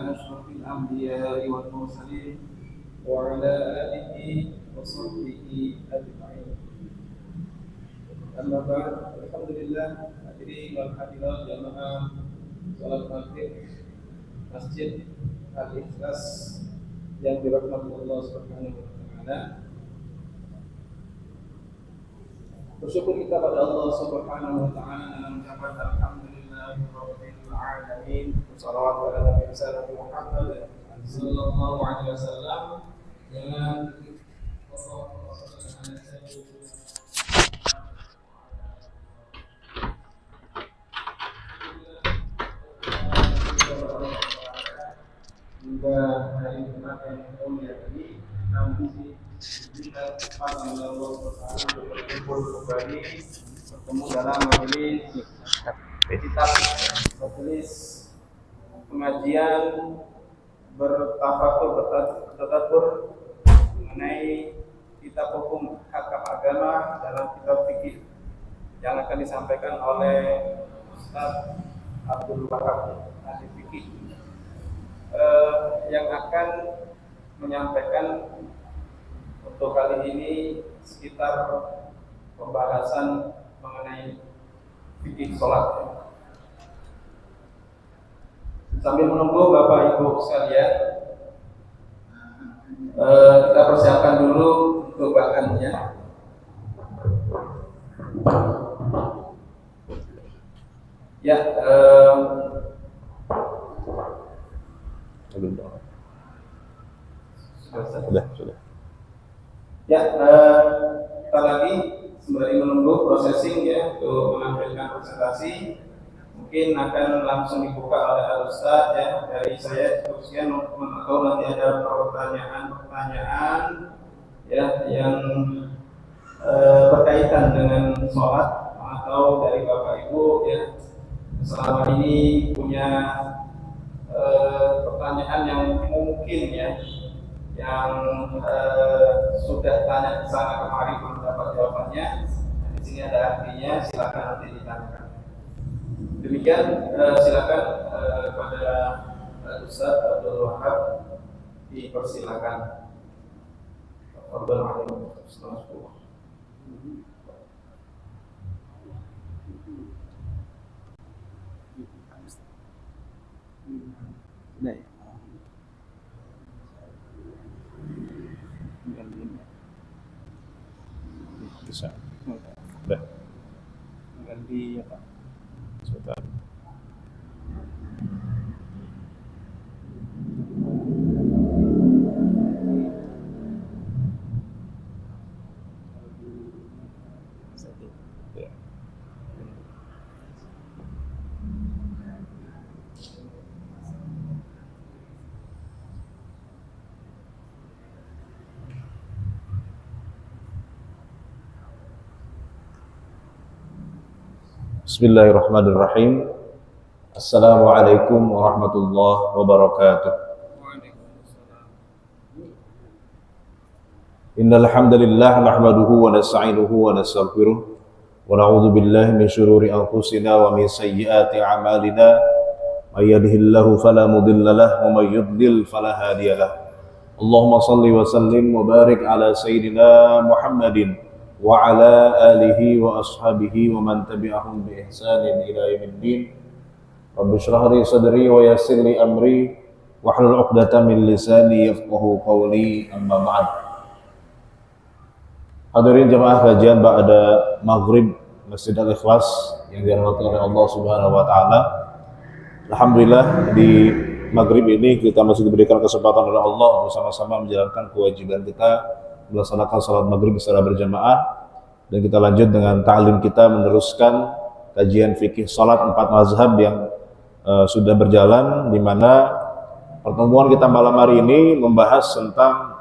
أشرف الأنبياء والمرسلين وعلى آله وصحبه أجمعين. أما بعد, alhamdulillah, hadirin wal hadirat jamaah salat maghrib Masjid Al-Ikhlas yang dirahmati Allah Subhanahu wa taala. Bersyukur kita pada Allah Subhanahu wa taala dengan mengucapkan alhamdulillahirabbil alamin. Shalawat kepada Nabi besar Muhammad sallallahu alaihi wasallam. Dengan hingga hari Jumat yang mulia ini, nanti kita pada Allah Subhanahu berkumpul kembali bertemu dalam majelis kitab majelis pengajian bertadabbur mengenai kitab hukum hakam agama dalam kitab fikih yang akan disampaikan oleh Ustaz Abdul Wahab ahli fikih yang akan menyampaikan untuk kali ini sekitar pembahasan mengenai fikih sholat. Sambil menunggu Bapak Ibu sekalian, kita persiapkan dulu untuk bahannya. Ya, sudah. Ya, kita lagi sembari menunggu processing ya untuk menampilkan presentasi. Mungkin akan langsung dibuka oleh Al-Ustaz ya. Dari saya sekian atau nanti ada pertanyaan ya yang berkaitan dengan sholat atau dari Bapak Ibu ya selama ini punya pertanyaan yang mungkin ya yang sudah tanya ke sana kemari belum dapat jawabannya. Di sini ada artinya, silakan nanti ditanyakan. Demikian, silakan pada Ustaz Abdul Wahab dipersilakan. Bisa. Udah. Ganti apa? Sebentar. Ya. Bismillahirrahmanirrahim. Assalamualaikum warahmatullahi wabarakatuh. Innal hamdalillah nahmaduhu wa nasta'inuhu wa nastaghfiruh wa na'udzu billahi min shururi anfusina wa min sayyiati a'malina. May yahdihillahu fala mudilla lahu wa may yudlil fala hadiya lahu. Allahumma shalli wa sallim wa barik ala sayyidina Muhammadin wa ala alihi wa ashabihi wa man tabi'ahum bi ihsanin ila yaumiddin. Rabbi shrah li sadri wa yassir li amri wahlul 'uqdatam min lisani yafqahu qawli, amma ba'd. Hadirin jamaah kajian ba'da maghrib Masjid Al-Ikhlas yang dirahmati oleh Allah Subhanahu wa taala. Alhamdulillah di maghrib ini kita masih diberikan kesempatan oleh Allah untuk sama-sama menjalankan kewajiban kita melaksanakan salat maghrib secara berjamaah, dan kita lanjut dengan ta'lim kita meneruskan kajian fikih salat 4 mazhab yang sudah berjalan, di mana pertemuan kita malam hari ini membahas tentang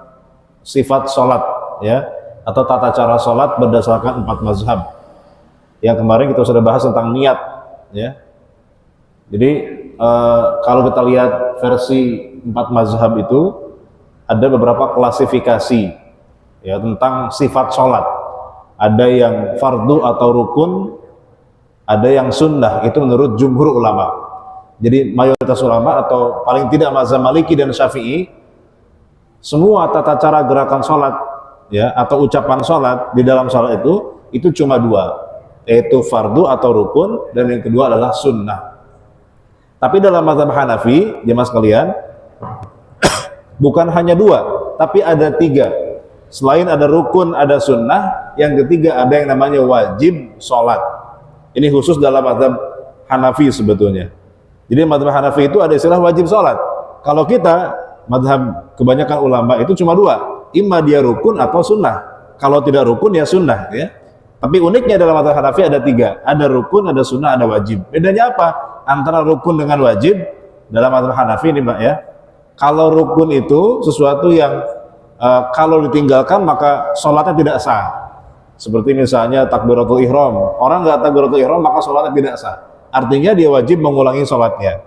sifat salat ya atau tata cara salat berdasarkan 4 mazhab. Yang kemarin kita sudah bahas tentang niat ya. Jadi kalau kita lihat versi 4 mazhab itu ada beberapa klasifikasi ya tentang sifat sholat. Ada yang fardu atau rukun, ada yang sunnah, itu menurut jumhur ulama. Jadi mayoritas ulama atau paling tidak mazhab Maliki dan Syafi'i, semua tata cara gerakan sholat ya atau ucapan sholat di dalam sholat itu cuma dua, yaitu fardu atau rukun, dan yang kedua adalah sunnah. Tapi dalam mazhab Hanafi, jemaah sekalian, bukan hanya dua, tapi ada tiga. Selain ada rukun, ada sunnah, yang ketiga ada yang namanya wajib sholat. Ini khusus dalam mazhab Hanafi sebetulnya. Jadi mazhab Hanafi itu ada istilah wajib sholat. Kalau kita, mazhab kebanyakan ulama itu cuma dua, imma dia rukun atau sunnah. Kalau tidak rukun ya sunnah ya. Tapi uniknya dalam mazhab Hanafi ada tiga, ada rukun, ada sunnah, ada wajib. Bedanya apa antara rukun dengan wajib dalam mazhab Hanafi ini Mbak ya? Kalau rukun itu sesuatu yang kalau ditinggalkan maka sholatnya tidak sah. Seperti misalnya takbiratul ihram, orang nggak takbiratul ihram maka sholatnya tidak sah. Artinya dia wajib mengulangi sholatnya.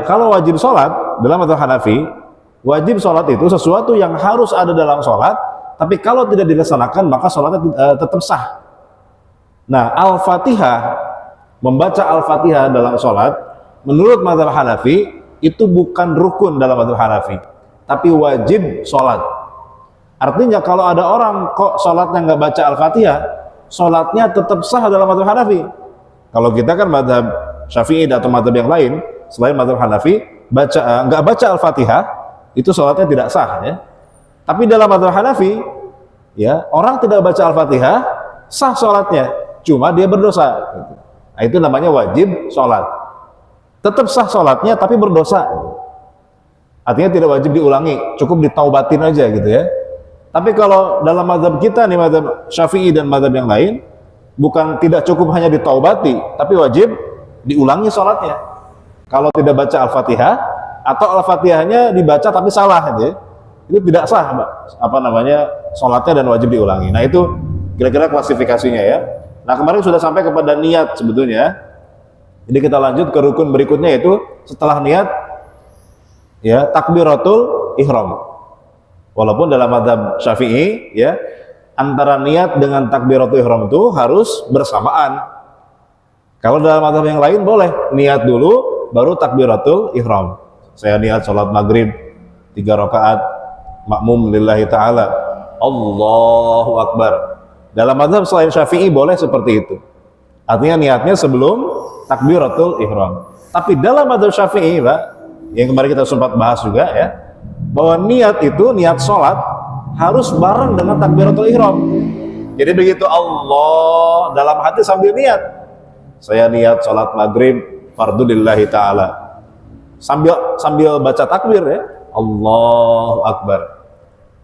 Kalau wajib sholat dalam mazhab Hanafi, wajib sholat itu sesuatu yang harus ada dalam sholat, tapi kalau tidak dilaksanakan maka sholatnya tetap sah. Nah, Al-Fatihah, membaca Al-Fatihah dalam sholat, menurut mazhab Hanafi itu bukan rukun dalam mazhab Hanafi, tapi wajib sholat. Artinya kalau ada orang kok sholatnya nggak baca Al-Fatihah, sholatnya tetap sah dalam mazhab Hanafi. Kalau kita kan mazhab Syafi'i atau mazhab yang lain selain mazhab Hanafi, nggak baca Al-Fatihah itu sholatnya tidak sah ya. Tapi dalam mazhab Hanafi ya, orang tidak baca Al-Fatihah sah sholatnya, cuma dia berdosa. Nah, itu namanya wajib sholat. Tetap sah sholatnya tapi berdosa. Artinya tidak wajib diulangi, cukup ditaubatin aja gitu ya. Tapi kalau dalam mazhab kita nih, mazhab Syafi'i dan mazhab yang lain, bukan tidak cukup hanya ditaubati, tapi wajib diulangi sholatnya. Kalau tidak baca Al-Fatihah atau Al-Fatihahnya dibaca tapi salah aja, itu tidak sah sholatnya dan wajib diulangi. Nah itu kira-kira klasifikasinya ya. Nah kemarin sudah sampai kepada niat sebetulnya. Jadi kita lanjut ke rukun berikutnya, yaitu setelah niat ya takbiratul ihram. Walaupun dalam mazhab Syafi'i ya, antara niat dengan takbiratul ihram itu harus bersamaan. Kalau dalam mazhab yang lain boleh niat dulu baru takbiratul ihram. Saya niat sholat maghrib 3 rakaat makmum lillahi ta'ala, Allahu Akbar. Dalam mazhab selain Syafi'i boleh seperti itu, artinya niatnya sebelum takbiratul ihram. Tapi dalam mazhab Syafi'i Pak, yang kemarin kita sempat bahas juga ya, bahwa niat itu, niat sholat harus bareng dengan takbiratul ihram. Jadi begitu Allah dalam hati sambil niat, saya niat sholat maghrib fardu lillahi ta'ala, sambil baca takbir ya, Allahu Akbar.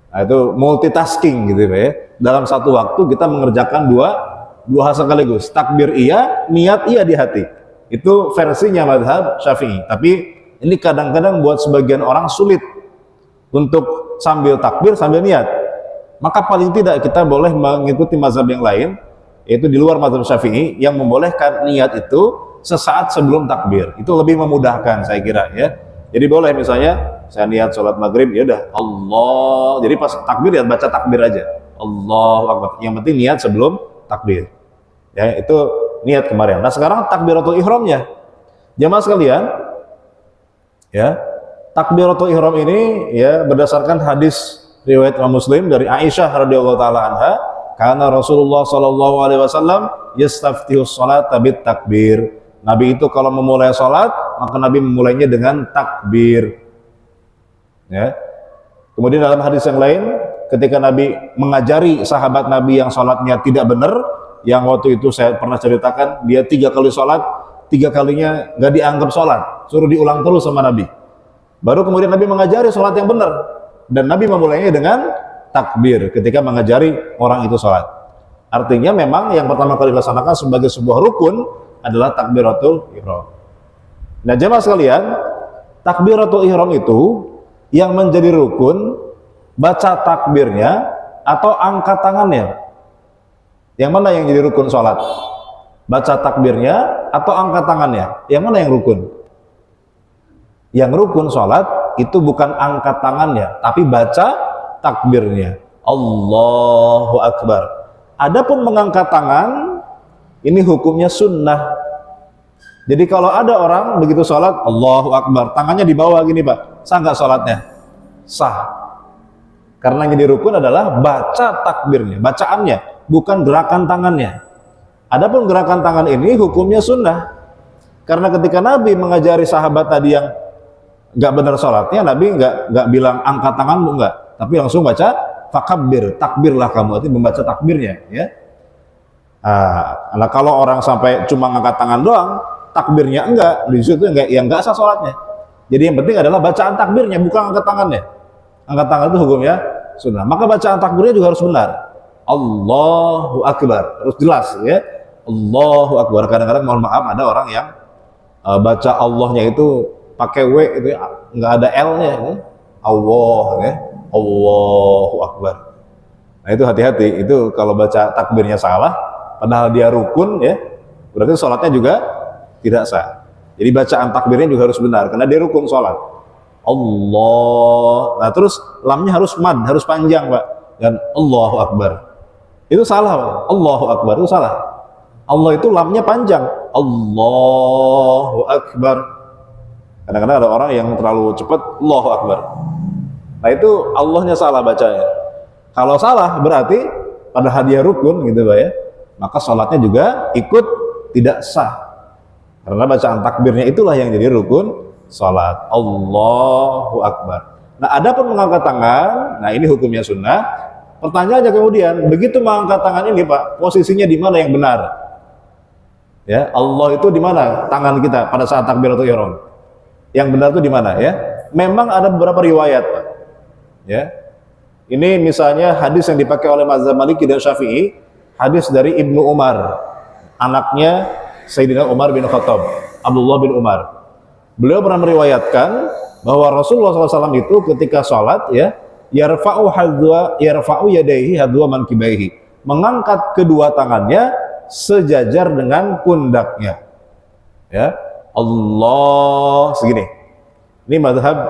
Nah, itu multitasking gitu ya. Dalam satu waktu kita mengerjakan dua hal sekaligus, takbir iya, niat iya di hati. Itu versinya mazhab Syafi'i. Tapi ini kadang-kadang buat sebagian orang sulit untuk sambil takbir sambil niat. Maka paling tidak kita boleh mengikuti mazhab yang lain, yaitu di luar mazhab Syafi'i, yang membolehkan niat itu sesaat sebelum takbir. Itu lebih memudahkan saya kira ya. Jadi boleh misalnya saya niat sholat maghrib, ya udah Allah, jadi pas takbir ya baca takbir aja, Allahu Akbar. Yang penting niat sebelum takbir. Ya, itu niat kemarin. Nah, sekarang takbiratul ihramnya. Jamaah sekalian, ya, takbiratul ihram ini ya berdasarkan hadis riwayat Imam Muslim dari Aisyah radhiyallahu taala anha, karena Rasulullah sallallahu alaihi wasallam yastaftihus salata bit takbir. Nabi itu kalau memulai salat, maka Nabi memulainya dengan takbir. Ya. Kemudian dalam hadis yang lain, ketika Nabi mengajari sahabat Nabi yang salatnya tidak benar, yang waktu itu saya pernah ceritakan, dia 3 kali salat, 3 kalinya nggak dianggap salat, suruh diulang terus sama Nabi. Baru kemudian Nabi mengajari salat yang benar, dan Nabi memulainya dengan takbir ketika mengajari orang itu salat. Artinya memang yang pertama kali dilaksanakan sebagai sebuah rukun adalah takbiratul ihram. Nah, jemaah sekalian, takbiratul ihram itu yang menjadi rukun, baca takbirnya atau angkat tangannya? Yang mana yang jadi rukun sholat? Baca takbirnya atau angkat tangannya? Yang mana yang rukun? Yang rukun sholat itu bukan angkat tangannya, tapi baca takbirnya, Allahu Akbar. Adapun mengangkat tangan, ini hukumnya sunnah. Jadi kalau ada orang begitu sholat, Allahu Akbar, tangannya di bawah gini Pak, sah nggak sholatnya? Sah. Karena yang jadi rukun adalah baca takbirnya, bacaannya, bukan gerakan tangannya. Adapun gerakan tangan ini hukumnya sunnah. Karena ketika Nabi mengajari sahabat tadi yang nggak benar sholatnya, Nabi nggak bilang angkat tanganmu, nggak, tapi langsung baca fakabbir, takbirlah kamu, artinya membaca takbirnya, ya. Nah, kalau orang sampai cuma ngangkat tangan doang, takbirnya enggak, di situ enggak sah sholatnya. Jadi yang penting adalah bacaan takbirnya, bukan angkat tangannya. Angkat tangan itu hukumnya sunnah. Maka bacaan takbirnya juga harus benar. Allahu Akbar, harus jelas, ya. Allahu Akbar. Kadang-kadang mohon maaf ada orang yang baca Allahnya itu pakai W itu nggak ada L-nya, ya. Allah, ya. Allahu Akbar. Nah itu hati-hati, itu kalau baca takbirnya salah, padahal dia rukun, ya, berarti sholatnya juga tidak sah. Jadi bacaan takbirnya juga harus benar, karena dia rukun sholat. Allah. Nah terus lamnya harus mad, harus panjang Pak, dan Allahu Akbar. Itu salah Pak. Allahu Akbar itu salah. Allah itu lamnya panjang. Allahu Akbar. Kadang-kadang ada orang yang terlalu cepat, Allahu Akbar. Nah itu Allahnya salah bacanya. Kalau salah berarti padahal dia rukun gitu Pak, ya, maka sholatnya juga ikut tidak sah. Karena bacaan takbirnya itulah yang jadi rukun sholat. Allahu Akbar. Nah adapun mengangkat tangan, nah ini hukumnya sunnah. Pertanyaannya kemudian, begitu mengangkat tangan ini Pak, posisinya di mana yang benar? Ya, Allah itu di mana tangan kita pada saat takbiratul ihram? Yang benar itu di mana, ya? Memang ada beberapa riwayat Pak. Ya. Ini misalnya hadis yang dipakai oleh mazhab Maliki dan Syafi'i, hadis dari Ibnu Umar, anaknya Sayyidina Umar bin Khattab, Abdullah bin Umar. Beliau pernah meriwayatkan bahwa Rasulullah SAW itu ketika sholat, ya, yarfa'u yadaihi hadwa mankibaihi, mengangkat kedua tangannya sejajar dengan pundaknya, ya. Allah segini. Ini mazhab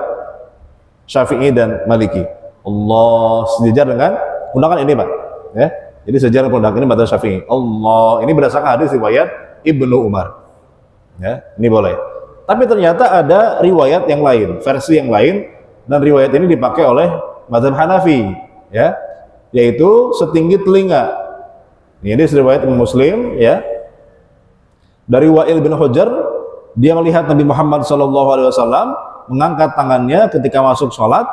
Syafi'i dan Maliki. Allah sejajar dengan pundak ini Pak, ya. Jadi sejajar pundak ini mazhab Syafi'i. Allah ini berdasarkan hadis riwayat Ibnu Umar, ya. Ini boleh. Tapi ternyata ada riwayat yang lain, versi yang lain, dan riwayat ini dipakai oleh mazhab Hanafi, ya, yaitu setinggi telinga. Ini riwayat Muslim, ya, dari Wa'il bin Hujr. Dia melihat Nabi Muhammad SAW mengangkat tangannya ketika masuk sholat,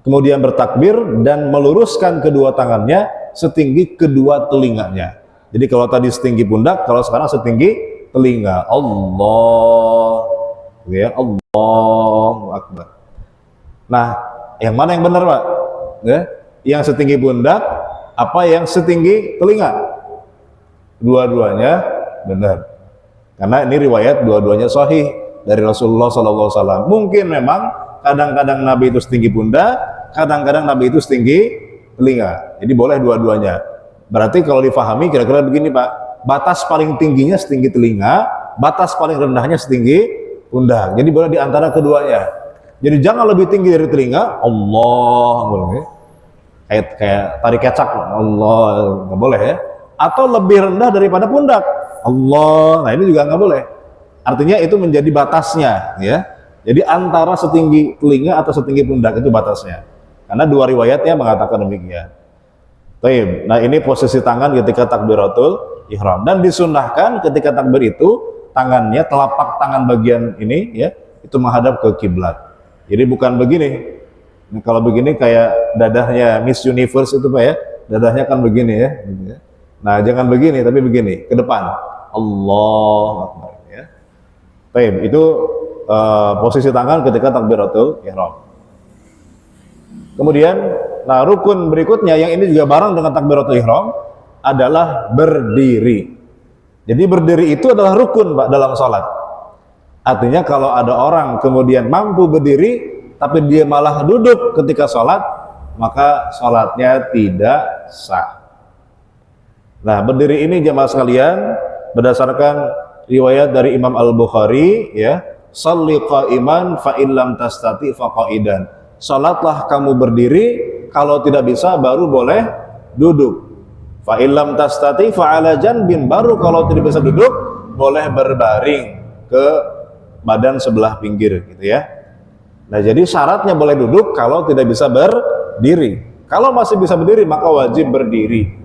kemudian bertakbir dan meluruskan kedua tangannya setinggi kedua telinganya. Jadi kalau tadi setinggi pundak, kalau sekarang setinggi telinga. Allah, ya, Allahu Akbar. Nah, yang mana yang benar Pak? Ya, yang setinggi pundak apa yang setinggi telinga? Dua-duanya benar. Karena ini riwayat dua-duanya sahih dari Rasulullah SAW. Mungkin memang kadang-kadang Nabi itu setinggi pundak, kadang-kadang Nabi itu setinggi telinga. Jadi boleh dua-duanya. Berarti kalau difahami kira-kira begini Pak, batas paling tingginya setinggi telinga, batas paling rendahnya setinggi pundak. Jadi boleh di antara keduanya. Jadi jangan lebih tinggi dari telinga, Allah, boleh. Kayak tarik kecak, Allah, nggak boleh, ya. Atau lebih rendah daripada pundak, Allah. Nah ini juga nggak boleh. Artinya itu menjadi batasnya, ya. Jadi antara setinggi telinga atau setinggi pundak itu batasnya. Karena dua riwayatnya mengatakan demikian. Baik. Nah ini posisi tangan ketika takbiratul ihram, dan disunnahkan ketika takbir itu tangannya, telapak tangan bagian ini, ya, itu menghadap ke kiblat. Jadi bukan begini. Nah, kalau begini kayak dadahnya Miss Universe itu Pak, ya, dadahnya kan begini, ya. Nah jangan begini, tapi begini ke depan. Allah Akbar, ya. Baik, itu posisi tangan ketika takbiratul ihram. Kemudian, nah rukun berikutnya yang ini juga bareng dengan takbiratul ihram adalah berdiri. Jadi berdiri itu adalah rukun Pak dalam sholat. Artinya kalau ada orang kemudian mampu berdiri tapi dia malah duduk ketika sholat, maka sholatnya tidak sah. Nah berdiri ini jemaah sekalian berdasarkan riwayat dari Imam Al-Bukhari, ya, shalli qa'iman fa in lam tastati fa qa'idan. Salatlah kamu berdiri, kalau tidak bisa baru boleh duduk. Fa in lam tastati fa ala janbin, baru kalau tidak bisa duduk boleh berbaring. ke badan sebelah pinggir gitu ya. Nah, jadi syaratnya boleh duduk kalau tidak bisa berdiri. Kalau masih bisa berdiri maka wajib berdiri.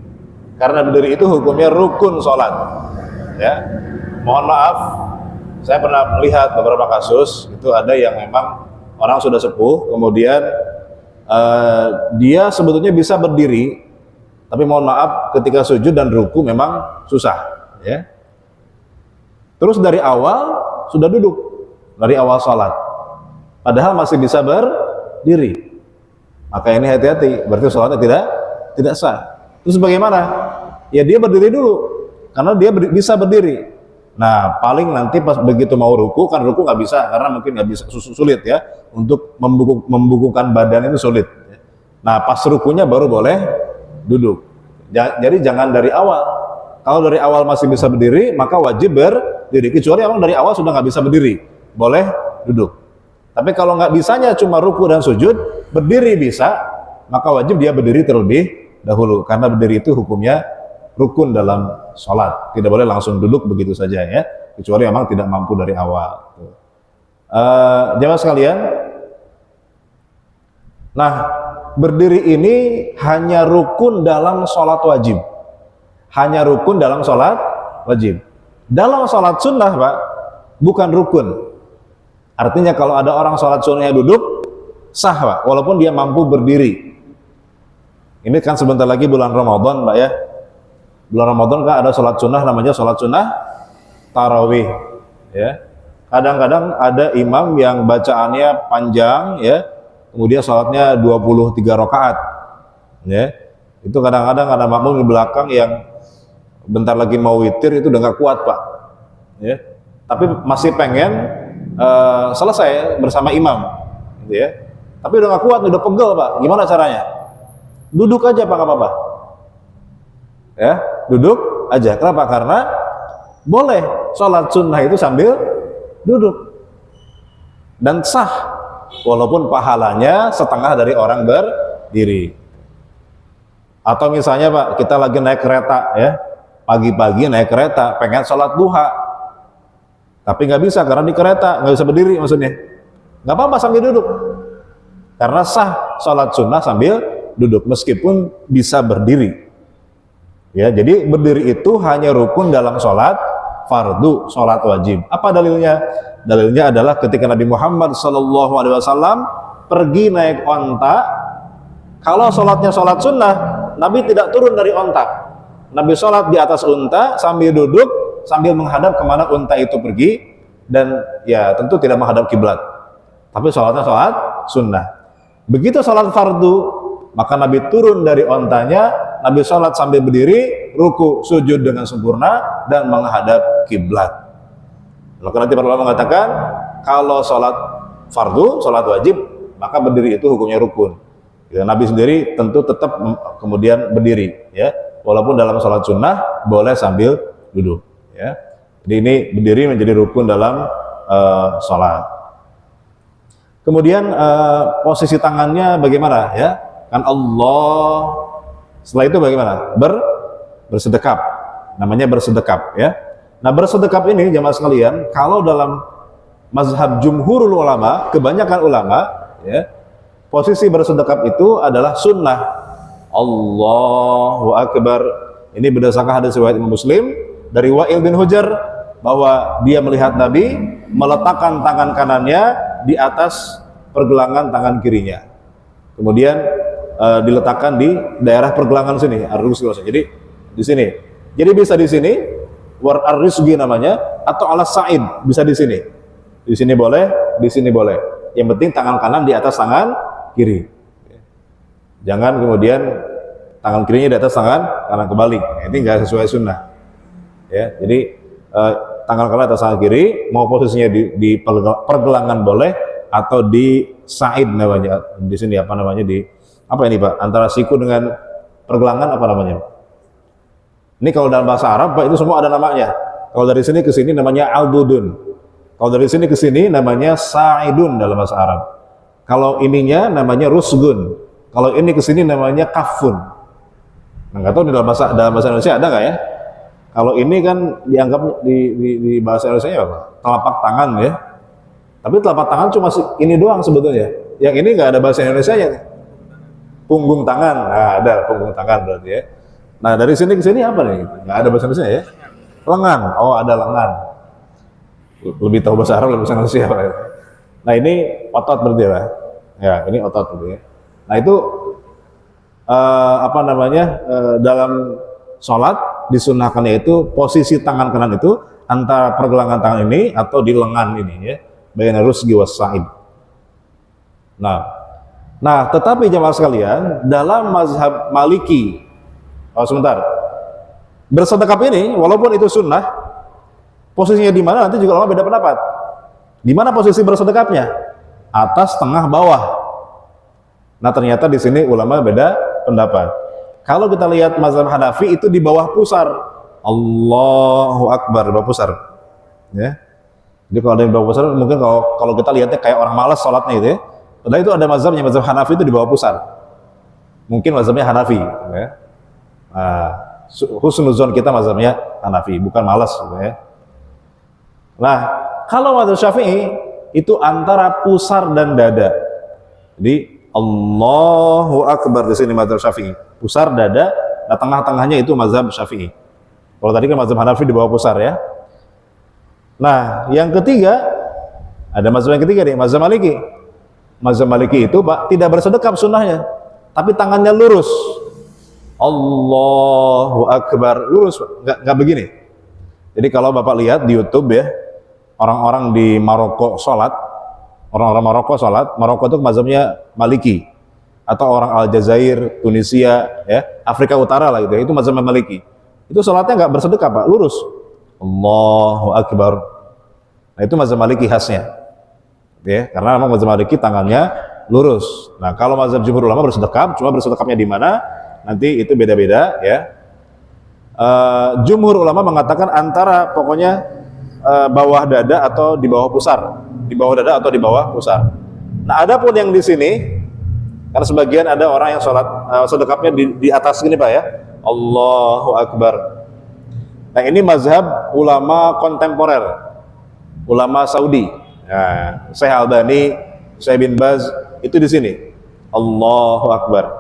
Karena berdiri itu hukumnya rukun sholat. Ya, mohon maaf, saya pernah melihat beberapa kasus itu ada yang memang orang sudah sepuh, kemudian dia sebetulnya bisa berdiri, tapi mohon maaf ketika sujud dan ruku memang susah. Ya. Terus dari awal sudah duduk, dari awal sholat. Padahal masih bisa berdiri, maka ini hati-hati, berarti sholatnya tidak sah. Terus bagaimana? Ya dia berdiri dulu, karena dia bisa berdiri. Nah paling nanti pas begitu mau ruku, kan ruku nggak bisa, karena mungkin nggak bisa, sulit ya, untuk membukukan badan itu sulit. Nah pas rukunya baru boleh duduk. Jadi jangan dari awal. Kalau dari awal masih bisa berdiri, maka wajib berdiri. Kecuali emang dari awal sudah nggak bisa berdiri, boleh duduk. Tapi kalau nggak bisanya cuma ruku dan sujud, berdiri bisa, maka wajib dia berdiri terlebih dahulu. Karena berdiri itu hukumnya rukun dalam sholat. Tidak boleh langsung duduk begitu saja ya. Kecuali memang tidak mampu dari awal. Jamaah sekalian, nah berdiri ini hanya rukun dalam sholat wajib. Hanya rukun dalam sholat wajib. Dalam sholat sunnah Pak, bukan rukun. Artinya kalau ada orang sholat sunnahnya duduk, sah Pak, walaupun dia mampu berdiri. Ini kan sebentar lagi bulan Ramadan Pak ya. Bulan Ramadan kan ada sholat sunnah, namanya sholat sunnah tarawih ya. Kadang-kadang ada imam yang bacaannya panjang ya, kemudian sholatnya 23 rakaat ya. Itu kadang-kadang ada makmum di belakang yang bentar lagi mau witir itu udah gak kuat Pak ya. Tapi masih pengen selesai bersama imam gitu ya. Tapi udah gak kuat, udah pegel Pak, gimana caranya? Duduk aja Pak, gak apa-apa ya, duduk aja. Kenapa? Karena boleh sholat sunnah itu sambil duduk dan sah, walaupun pahalanya setengah dari orang berdiri. Atau misalnya Pak, kita lagi naik kereta ya, pagi-pagi naik kereta, pengen sholat duha, tapi nggak bisa karena di kereta, nggak bisa berdiri maksudnya. Nggak apa-apa sambil duduk, karena sah sholat sunnah sambil duduk meskipun bisa berdiri. Ya, jadi berdiri itu hanya rukun dalam sholat fardu, sholat wajib. Apa dalilnya? Dalilnya adalah ketika Nabi Muhammad SAW pergi naik onta. Kalau sholatnya sholat sunnah, Nabi tidak turun dari onta. Nabi sholat di atas unta sambil duduk, sambil menghadap kemana unta itu pergi, dan ya tentu tidak menghadap kiblat. Tapi sholatnya sholat sunnah. Begitu sholat fardu, maka Nabi turun dari ontanya, Nabi sholat sambil berdiri, ruku, sujud dengan sempurna, dan menghadap kiblat. Maka nanti para ulama mengatakan, kalau sholat fardu, sholat wajib, maka berdiri itu hukumnya rukun. Ya, Nabi sendiri tentu tetap kemudian berdiri, ya, walaupun dalam sholat sunnah boleh sambil duduk. Ya. Jadi ini berdiri menjadi rukun dalam sholat. Kemudian posisi tangannya bagaimana? Ya, kan Allah. Setelah itu bagaimana? Bersedekap. Namanya bersedekap. Ya. Nah bersedekap ini jamaah sekalian, kalau dalam mazhab jumhurul ulama, kebanyakan ulama, ya, posisi bersedekap itu adalah sunnah. Allahu Akbar. Ini berdasarkan hadis riwayat Imam Muslim dari Wa'il bin Hujr, bahwa dia melihat Nabi meletakkan tangan kanannya di atas pergelangan tangan kirinya, kemudian diletakkan di daerah pergelangan sini, ar-rusgi. Jadi di sini. Jadi bisa di sini, war ar-rusgi namanya, atau ala sa'id, bisa di sini. Di sini boleh, di sini boleh. Yang penting tangan kanan di atas tangan kiri. Jangan kemudian tangan kirinya di atas tangan kanan kebalik. Ini enggak sesuai sunnah. Ya, jadi tangan kanan atas tangan kiri, mau posisinya di pergelangan boleh, atau di sa'id namanya. Di sini apa namanya, di apa ini Pak? Antara siku dengan pergelangan apa namanya? Ini kalau dalam bahasa Arab Pak, itu semua ada namanya. Kalau dari sini ke sini namanya al-budun. Kalau dari sini ke sini namanya sa'idun dalam bahasa Arab. Kalau ininya namanya rusgun. Kalau ini ke sini namanya kafun. Nah, nggak tahu di dalam bahasa Indonesia ada nggak ya? Kalau ini kan dianggap di bahasa Indonesia apa? Telapak tangan ya. Tapi telapak tangan cuma ini doang sebetulnya. Yang ini nggak ada bahasa Indonesianya. Punggung tangan, nah ada punggung tangan berarti ya. Nah dari sini ke sini apa nih? Nggak ada bahasa Indonesia ya. Lengan, oh ada lengan. Lebih tahu bahasa Arab, lebih bahasa Indonesia. Nah ini otot berarti ya. Ya ini otot berarti ya. Nah itu dalam sholat disunahkannya itu posisi tangan kanan itu antara pergelangan tangan ini atau di lengan ini ya. Baina rusgi was sa'id. Nah, tetapi jemaah sekalian, dalam mazhab Maliki, bersedekap ini, walaupun itu sunnah, posisinya di mana nanti juga ulama beda pendapat. Di mana posisi bersedekapnya? Atas, tengah, bawah. Nah, ternyata di sini ulama beda pendapat. Kalau kita lihat mazhab Hanafi itu di bawah pusar. Allahu Akbar, di bawah pusar. Ya. Jadi kalau ada yang di bawah pusar, mungkin kalau kita lihatnya kayak orang malas sholatnya itu ya. Padahal itu ada mazhabnya, mazhab Hanafi itu di bawah pusar. Mungkin mazhabnya Hanafi. Ya. Husnuzon kita mazhabnya Hanafi, bukan malas. Ya. Nah, kalau mazhab Syafi'i itu antara pusar dan dada. Jadi Allahu Akbar di sini mazhab Syafi'i. Pusar, dada, nah tengah-tengahnya itu mazhab Syafi'i. Kalau tadi kan mazhab Hanafi di bawah pusar ya. Nah, yang ketiga, ada mazhab yang ketiga nih, mazhab Maliki. Mazhab Maliki itu Pak, tidak bersedekap sunnahnya, tapi tangannya lurus. Allahu Akbar, lurus, nggak begini. Jadi kalau Bapak lihat di YouTube ya, orang-orang di Maroko sholat, orang-orang Maroko itu mazhabnya Maliki, atau orang Aljazair, Tunisia, ya, Afrika Utara lah gitu ya, itu mazhab Maliki. Itu sholatnya nggak bersedekap Pak, lurus. Allahu Akbar. Nah itu mazhab Maliki khasnya, ya, karena memang mazhab Maliki tangannya lurus. Nah kalau mazhab jumhur ulama bersedekap, cuma bersedekapnya di mana nanti itu beda-beda ya. Jumhur ulama mengatakan antara pokoknya bawah dada atau di bawah pusar, di bawah dada atau di bawah pusar. Nah adapun yang di sini, karena sebagian ada orang yang sholat sedekapnya di atas gini Pak ya, Allahu Akbar. Nah ini mazhab ulama kontemporer, ulama Saudi. Nah, Syekh Albani, Syekh bin Baz itu di sini. Allahu Akbar.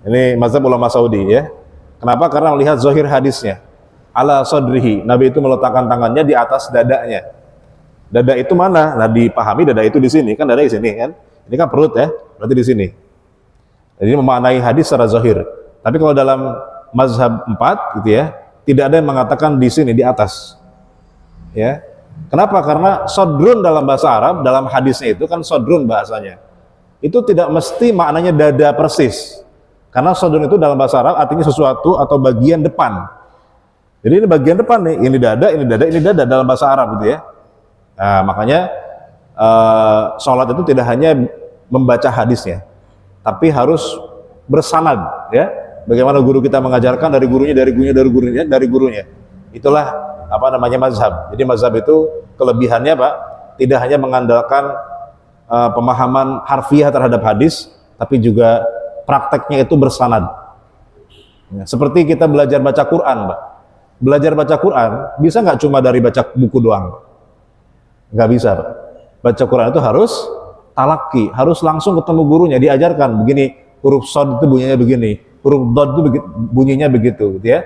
Ini mazhab ulama Saudi ya. Kenapa? Karena melihat zahir hadisnya. Ala sadrihi, Nabi itu meletakkan tangannya di atas dadanya. Dada itu mana? Nah dipahami dada itu di sini, kan dada di sini kan. Ini kan perut ya, berarti di sini. Jadi memaknai hadis secara zahir. Tapi kalau dalam mazhab 4 gitu ya, tidak ada yang mengatakan di sini, di atas. Ya. Kenapa? Karena sodrun dalam bahasa Arab, dalam hadisnya itu kan sodrun bahasanya. Itu tidak mesti maknanya dada persis. Karena sodrun itu dalam bahasa Arab artinya sesuatu atau bagian depan. Jadi ini bagian depan nih, ini dada, ini dada, ini dada dalam bahasa Arab gitu ya. Nah, makanya sholat itu tidak hanya membaca hadisnya, tapi harus bersanad ya. Bagaimana guru kita mengajarkan dari gurunya. Itulah apa namanya mazhab. Jadi mazhab itu kelebihannya Pak, tidak hanya mengandalkan pemahaman harfiah terhadap hadis, tapi juga prakteknya itu bersanad. Ya, seperti kita belajar baca Quran Pak. Belajar baca Quran bisa nggak cuma dari baca buku doang? Nggak bisa Pak. Baca Quran itu harus talaki, harus langsung ketemu gurunya, diajarkan begini, huruf shad itu bunyinya begini, huruf dad itu bunyinya begitu, gitu ya.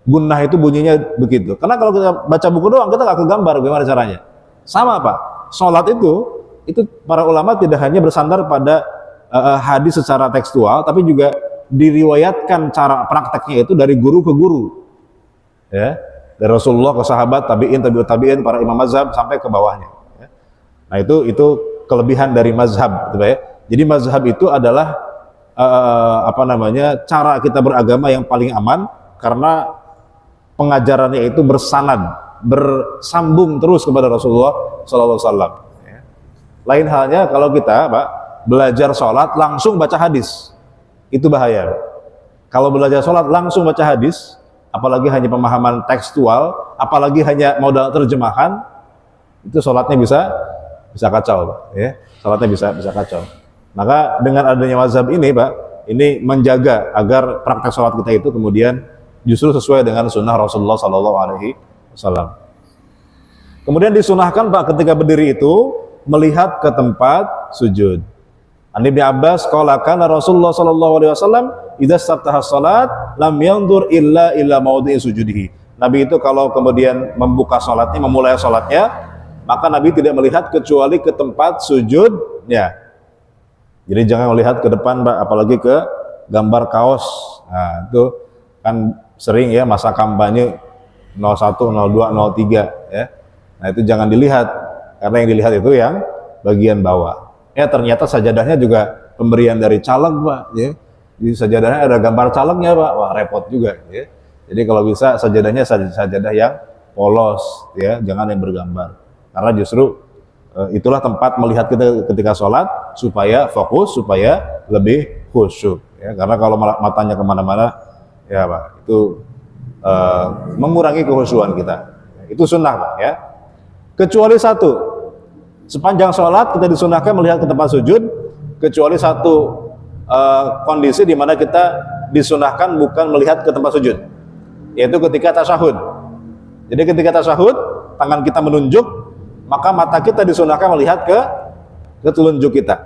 Gunnah itu bunyinya begitu. Karena kalau kita baca buku doang, kita nggak kegambar bagaimana caranya. Sama Pak, sholat itu para ulama tidak hanya bersandar pada hadis secara tekstual, tapi juga diriwayatkan cara prakteknya itu dari guru ke guru, ya, dari Rasulullah ke sahabat, tabiin, tabiut tabiin, para imam mazhab sampai ke bawahnya. Ya. Nah itu kelebihan dari mazhab, gitu ya. Jadi mazhab itu adalah cara kita beragama yang paling aman karena pengajarannya itu bersanad, bersambung terus kepada Rasulullah SAW. Ya. Lain halnya kalau kita Pak belajar sholat langsung baca hadis, itu bahaya. Kalau belajar sholat langsung baca hadis, apalagi hanya pemahaman tekstual, apalagi hanya modal terjemahan, itu sholatnya bisa kacau, ya. Sholatnya bisa kacau. Maka dengan adanya mazhab ini Pak, ini menjaga agar praktek sholat kita itu kemudian justru sesuai dengan sunnah Rasulullah Sallallahu Alaihi Wasallam. Kemudian disunahkan Pak ketika berdiri itu melihat ke tempat sujud. An Ibnu Abbas qala kana Rasulullah sallallahu alaihi wasallam idza staftaha salat lam yandur illa maudhi'i sujudihi. Nabi itu kalau kemudian membuka salatnya, memulai salatnya, maka Nabi tidak melihat kecuali ke tempat sujudnya. Jadi jangan melihat ke depan Pak, apalagi ke gambar kaos. Nah, itu kan sering ya masa kampanye 01, 02, 03 ya. Nah, itu jangan dilihat karena yang dilihat itu yang bagian bawah. Ya ternyata sajadahnya juga pemberian dari caleg Pak ya. Di sajadahnya ada gambar calegnya Pak. Wah repot juga ya. Jadi kalau bisa sajadahnya sajadah yang polos ya, jangan yang bergambar. Karena justru itulah tempat melihat kita ketika sholat supaya fokus, supaya lebih khusyuk ya. Karena kalau matanya kemana-mana ya Pak, itu mengurangi kekhusyuan kita. Itu sunnah Pak ya. Kecuali satu, sepanjang sholat kita disunahkan melihat ke tempat sujud, kecuali satu kondisi di mana kita disunahkan bukan melihat ke tempat sujud, yaitu ketika tasyahud. Jadi ketika tasyahud, tangan kita menunjuk, maka mata kita disunahkan melihat ke telunjuk kita,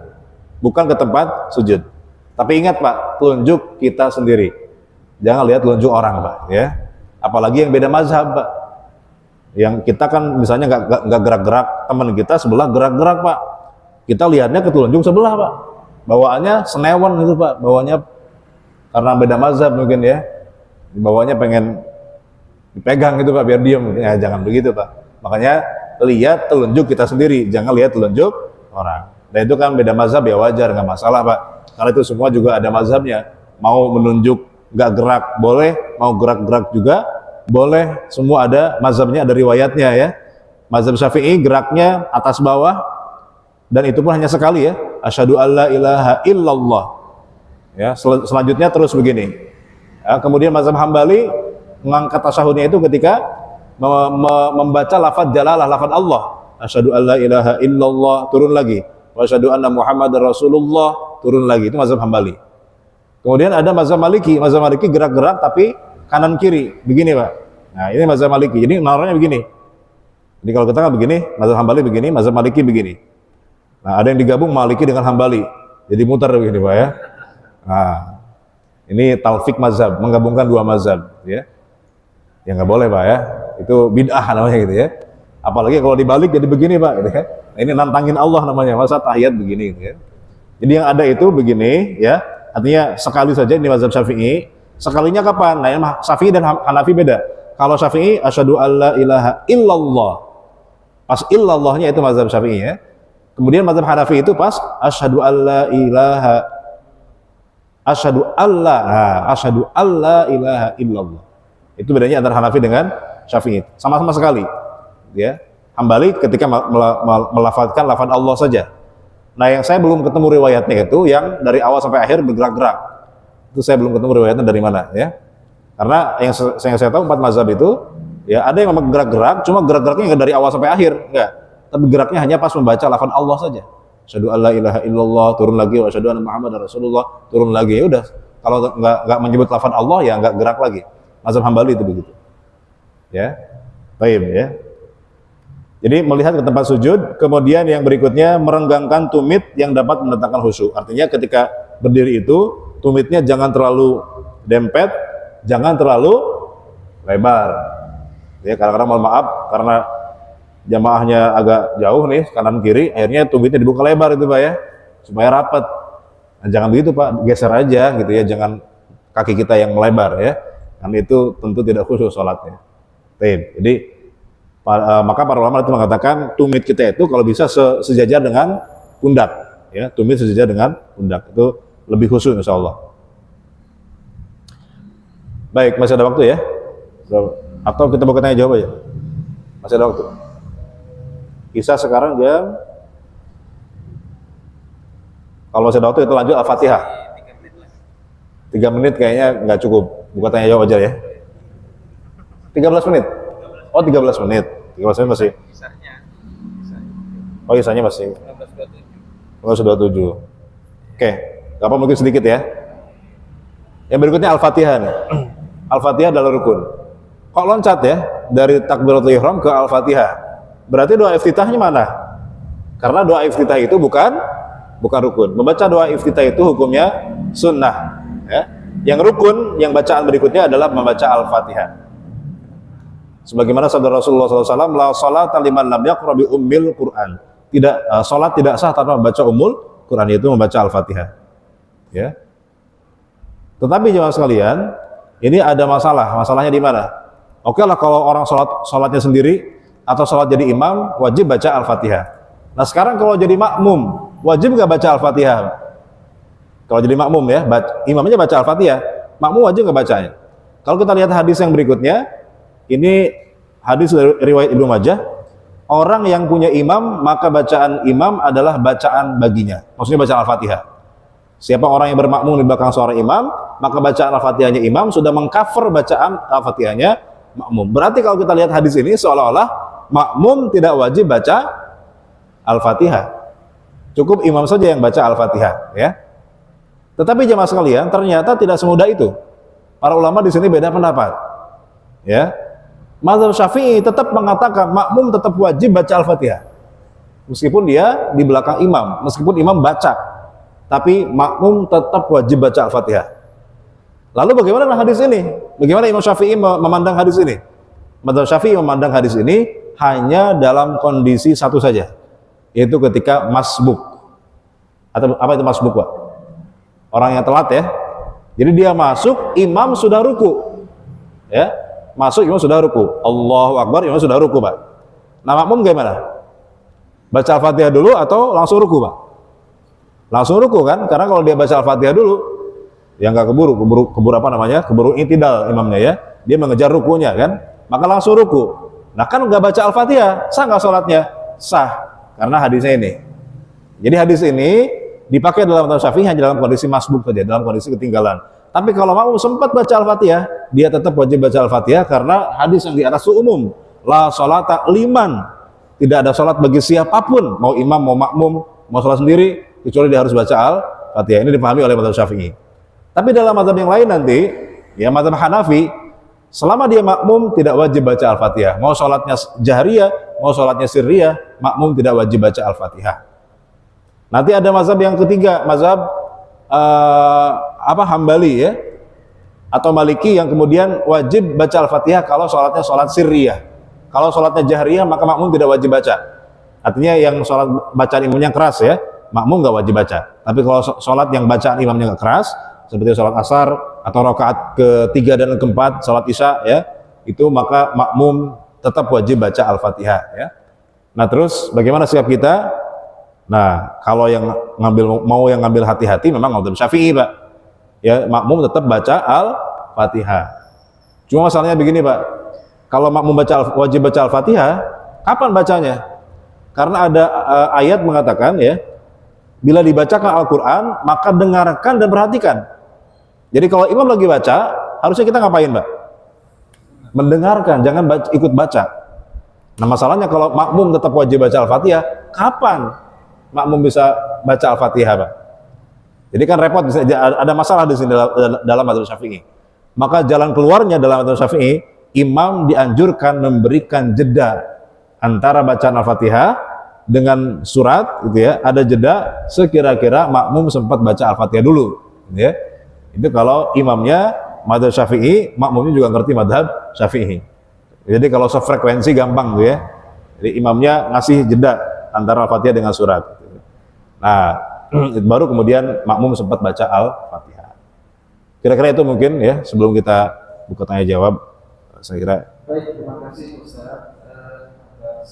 bukan ke tempat sujud. Tapi ingat Pak, telunjuk kita sendiri, jangan lihat telunjuk orang Pak ya. Apalagi yang beda mazhab Pak. Yang kita kan misalnya nggak gerak-gerak, teman kita sebelah gerak-gerak Pak, kita lihatnya ke telunjuk sebelah Pak, bawaannya senewan gitu Pak, bawaannya karena beda mazhab mungkin ya, bawaannya pengen dipegang gitu Pak biar diem. Ya jangan begitu Pak, makanya lihat telunjuk kita sendiri, jangan lihat telunjuk orang. Dan itu kan beda mazhab ya wajar, nggak masalah Pak, karena itu semua juga ada mazhabnya. Mau menunjuk nggak gerak boleh, mau gerak-gerak juga boleh, semua ada mazhabnya, ada riwayatnya ya. Mazhab Syafi'i geraknya atas bawah, dan itu pun hanya sekali ya, asyhadu alla ilaha illallah ya. Selanjutnya terus begini ya. Kemudian mazhab Hambali mengangkat tasyahudnya itu ketika membaca lafaz jalalah, lafaz Allah, asyhadu alla ilaha illallah, turun lagi, wa asyhadu anna muhammadar rasulullah, turun lagi. Itu mazhab Hambali. Kemudian ada mazhab Maliki. Mazhab Maliki gerak-gerak tapi kanan kiri begini Pak. Nah ini mazhab Maliki, jadi naruhnya begini. Jadi kalau kita kan begini, mazhab Hambali begini, mazhab Maliki begini. Nah ada yang digabung Maliki dengan Hambali, jadi mutar begini Pak ya. Nah ini talfik mazhab, menggabungkan dua mazhab ya. Ya nggak boleh Pak ya, itu bid'ah namanya gitu ya. Apalagi kalau dibalik jadi begini Pak gitu ya. Nah, ini nantangin Allah namanya, masa tahiyat begini gitu ya. Jadi yang ada itu begini ya, artinya sekali saja ini mazhab Syafi'i. Sekalinya kapan? Nah, Syafi'i dan Hanafi beda. Kalau Syafi'i asyhadu alla ilaha illallah. Pas illallahnya itu mazhab Syafi'i ya. Kemudian mazhab Hanafi itu pas asyhadu alla ilaha illallah. Itu bedanya antara Hanafi dengan Syafi'i. Sama-sama sekali. Ya. Hambali ketika melafazkan lafaz Allah saja. Nah, yang saya belum ketemu riwayatnya itu yang dari awal sampai akhir bergerak-gerak. Itu saya belum ketemu riwayatnya dari mana ya. Karena yang saya tahu 4 mazhab itu ya ada yang memang gerak-gerak, cuma gerak-geraknya nggak dari awal sampai akhir, enggak. Tapi geraknya hanya pas membaca lafaz Allah saja. Asyhadu alla ilaha illallah, turun lagi, wa asyhadu anna muhammadar rasulullah, turun lagi. Ya udah. Kalau nggak menyebut lafaz Allah ya nggak gerak lagi. Mazhab Hambali itu begitu. Ya. Baik ya. Jadi melihat ke tempat sujud, kemudian yang berikutnya merenggangkan tumit yang dapat mendatangkan khusyuk. Artinya ketika berdiri itu tumitnya jangan terlalu dempet, jangan terlalu lebar. Ya, kadang-kadang mohon maaf karena jamaahnya agak jauh nih kanan kiri, akhirnya tumitnya dibuka lebar itu Pak ya, supaya rapat. Nah, jangan begitu Pak, geser aja gitu ya, jangan kaki kita yang melebar ya. Karena itu tentu tidak khusyuk sholatnya. Jadi maka para ulama itu mengatakan tumit kita itu kalau bisa sejajar dengan pundak ya, tumit sejajar dengan pundak itu lebih khusyuk insyaallah. Baik, masih ada waktu ya? Atau kita mau tanya jawab aja? Masih ada waktu. Kisah sekarang jam, kalau masih ada waktu itu lanjut Al-Fatihah. 3 menit kayaknya nggak cukup, bukan tanya jawab aja ya. 13 menit. Oh 13 menit. 13 menit masih. Oh kisahnya masih. 1927. Oke, apa mungkin sedikit ya. Yang berikutnya Al-Fatihah nih. Al-Fatihah adalah rukun. Kok loncat ya dari takbiratul ihram ke Al-Fatihah? Berarti doa iftitahnya mana? Karena doa iftitah itu bukan rukun. Membaca doa iftitah itu hukumnya sunnah. Ya. Yang rukun, yang bacaan berikutnya adalah membaca Al-Fatihah. Sebagaimana sabda Rasulullah SAW, la salata liman lam yaqra bi ummil Quran. Tidak, salat tidak sah tanpa membaca ummul Quran, yaitu membaca Al-Fatihah. Ya. Tetapi jemaah sekalian, ini ada masalah. Masalahnya di mana? Oke lah kalau orang salatnya sendiri atau salat jadi imam, wajib baca Al-Fatihah. Nah sekarang kalau jadi makmum, wajib nggak baca Al-Fatihah? Kalau jadi makmum ya, imamnya baca Al-Fatihah, makmum wajib nggak bacanya? Kalau kita lihat hadis yang berikutnya, ini hadis dari riwayat Ibnu Majah, orang yang punya imam, maka bacaan imam adalah bacaan baginya. Maksudnya baca Al-Fatihah. Siapa orang yang bermakmum di belakang seorang imam, maka bacaan Al-Fatihahnya imam sudah mengcover bacaan Al-Fatihahnya makmum. Berarti kalau kita lihat hadis ini seolah-olah makmum tidak wajib baca Al-Fatihah. Cukup imam saja yang baca Al-Fatihah, ya. Tetapi jemaah sekalian, ternyata tidak semudah itu. Para ulama di sini beda pendapat. Ya. Mazhab Syafi'i tetap mengatakan makmum tetap wajib baca Al-Fatihah. Meskipun dia di belakang imam, meskipun imam baca, tapi makmum tetap wajib baca Al-Fatihah. Lalu bagaimana dengan hadis ini? Bagaimana Imam Syafi'i memandang hadis ini? Mazhab Syafi'i memandang hadis ini hanya dalam kondisi satu saja, yaitu ketika masbuk. Atau apa itu masbuk, Pak? Orang yang telat ya. Jadi dia masuk, imam sudah ruku. Ya, masuk imam sudah ruku. Allahu Akbar, imam sudah ruku, Pak. Nah, makmum gimana? Baca Al-Fatihah dulu atau langsung ruku, Pak? Langsung ruku kan? Karena kalau dia baca Al-Fatihah dulu, ya nggak keburu apa namanya? Keburu intidal imamnya ya. Dia mengejar rukunya kan? Maka langsung ruku. Nah, kan nggak baca Al-Fatihah, sah nggak sholatnya? Sah, karena hadisnya ini. Jadi hadis ini dipakai dalam mazhab Syafi'i hanya dalam kondisi masbuk saja, dalam kondisi ketinggalan. Tapi kalau makmum sempat baca Al-Fatihah, dia tetap wajib baca Al-Fatihah karena hadis yang di atas itu umum. La sholata liman. Tidak ada sholat bagi siapapun, mau imam, mau makmum, mau sholat sendiri, kecuali dia harus baca Al-Fatihah. Ini dipahami oleh mazhab Syafi'i. Tapi dalam mazhab yang lain nanti, ya mazhab Hanafi, selama dia makmum tidak wajib baca Al-Fatihah. Mau sholatnya jahriyah, mau sholatnya sirriyah, makmum tidak wajib baca Al-Fatihah. Nanti ada mazhab yang ketiga, mazhab Hambali ya, atau Maliki yang kemudian wajib baca Al-Fatihah kalau sholatnya sholat sirriyah. Kalau sholatnya jahriyah maka makmum tidak wajib baca. Artinya yang sholat bacaan imamnya keras ya, makmum nggak wajib baca. Tapi kalau sholat yang bacaan imamnya nggak keras, seperti sholat asar atau rakaat ketiga dan keempat, sholat isya ya, itu maka makmum tetap wajib baca Al-Fatihah ya. Nah terus bagaimana sikap kita? Nah, kalau yang ngambil hati-hati memang mazhab Syafi'i, Pak. Ya, makmum tetap baca Al-Fatihah. Cuma masalahnya begini, Pak. Kalau makmum wajib baca Al-Fatihah, kapan bacanya? Karena ada ayat mengatakan ya, bila dibacakan Al-Qur'an, maka dengarkan dan perhatikan. Jadi kalau imam lagi baca, harusnya kita ngapain, Pak? Mendengarkan, jangan ikut baca. Nah, masalahnya kalau makmum tetap wajib baca Al-Fatihah, kapan makmum bisa baca Al-Fatihah, Pak? Jadi kan repot, ada masalah di sini dalam mazhab Syafi'i. Maka jalan keluarnya dalam mazhab Syafi'i, imam dianjurkan memberikan jeda antara bacaan Al-Fatihah dengan surat gitu ya, ada jeda sekira-kira makmum sempat baca Al-Fatihah dulu gitu ya. Itu kalau imamnya mazhab Syafi'i, makmumnya juga ngerti mazhab Syafi'i. Jadi kalau sefrekuensi gampang tuh ya. Jadi imamnya ngasih jeda antara Al-Fatihah dengan surat. Nah, baru kemudian makmum sempat baca Al-Fatihah. Kira-kira itu mungkin ya, sebelum kita buka tanya jawab, saya kira. Baik, terima kasih Ustaz atas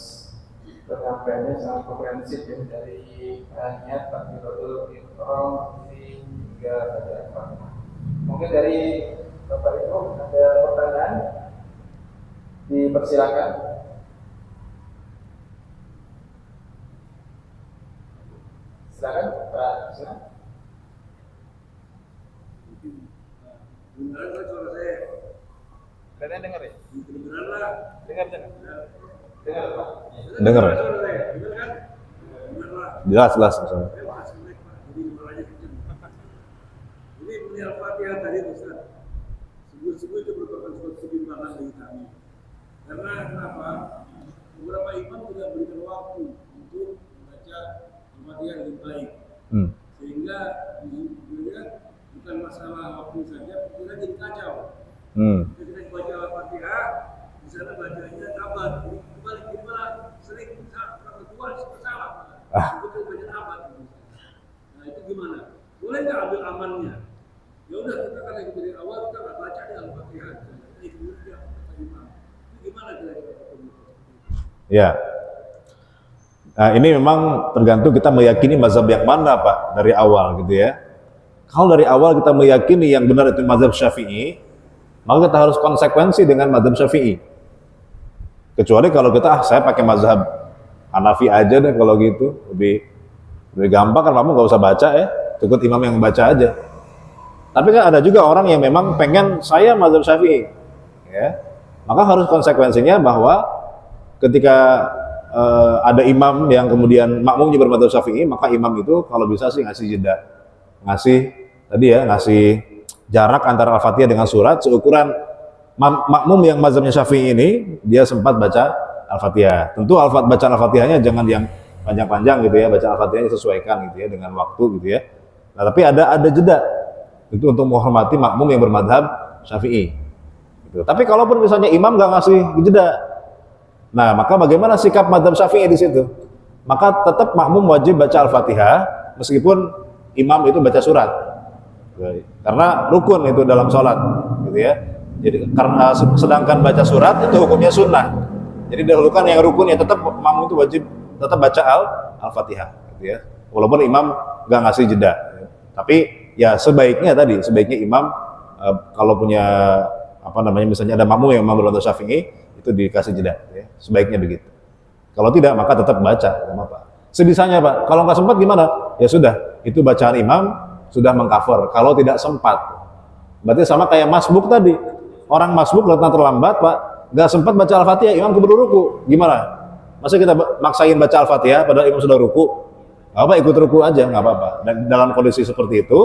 penyampaiannya sangat komprehensif ya, dari niat takbiratul ihram hingga pada Al-Fatihah. Mungkin dari Bapak Ibu ada pertanyaan, dipersilakan. Silakan Pak. Silakan. Kalian dengar ya? Dengar. Dengar Pak. Dengar. Jelas. Ini Al-Fatihah tadi Ustaz. Subuh-subuh itu bagi kami. Karena kenapa? Beberapa imam tidak berikan waktu untuk membaca Al-Fatihah dengan baik. Sehingga bukan masalah waktu saja, kita jadi kacau. Ketika baca Al-Fatihah, di sana bacanya tabat, kembali sering keluar salah. Itu baca tabat. Nah itu gimana? Boleh nggak ambil amannya? Ya udah kita kan dari awal kita nggak baca di Al-Fatihah. Itu gimana kira-kira? Ya. Nah, ini memang tergantung kita meyakini mazhab yang mana Pak dari awal gitu ya. Kalau dari awal kita meyakini yang benar itu mazhab Syafi'i, maka kita harus konsekuensi dengan mazhab Syafi'i. Kecuali kalau kita saya pakai mazhab Hanafi aja deh kalau gitu, lebih gampang kan, kamu nggak usah baca ya, ikut imam yang baca aja. Tapi kan ada juga orang yang memang pengen saya mazhab Syafi'i, ya. Maka harus konsekuensinya bahwa ketika ada imam yang kemudian makmumnya bermadzhab Syafi'i, maka imam itu kalau bisa sih ngasih jeda, ngasih jarak antara Al-Fatihah dengan surat seukuran makmum yang mazhabnya Syafi'i ini dia sempat baca Al-Fatihah. Tentu baca Al-Fatihahnya jangan yang panjang-panjang gitu ya, baca Al-Fatihahnya sesuaikan gitu ya dengan waktu gitu ya. Nah, tapi ada jeda itu untuk menghormati makmum yang bermadzhab Syafi'i. Gitu. Tapi kalaupun misalnya imam nggak ngasih jeda, nah, maka bagaimana sikap mazhab Syafi'i di situ? Maka tetap makmum wajib baca Al-Fatihah meskipun imam itu baca surat. Karena rukun itu dalam sholat, gitu ya. Jadi karena sedangkan baca surat itu hukumnya sunnah. Jadi dahulukan yang rukun ya tetap makmum itu wajib tetap baca Al-Fatihah, gitu ya. Walaupun imam nggak ngasih jeda. Tapi ya sebaiknya imam kalau punya misalnya ada makmum yang memang bermadzhab Syafi'i itu dikasih jeda, ya. Sebaiknya begitu. Kalau tidak maka tetap baca, apa? Sebisanya Pak. Kalau nggak sempat gimana? Ya sudah, itu bacaan imam sudah mengcover. Kalau tidak sempat, berarti sama kayak masbuk tadi. Orang masbuk datang terlambat Pak, nggak sempat baca Al-Fatihah, imam keburu ruku, gimana? Masa kita maksain baca Al-Fatihah padahal imam sudah ruku? Nggak apa, ikut ruku aja, nggak apa-apa. Dan dalam kondisi seperti itu,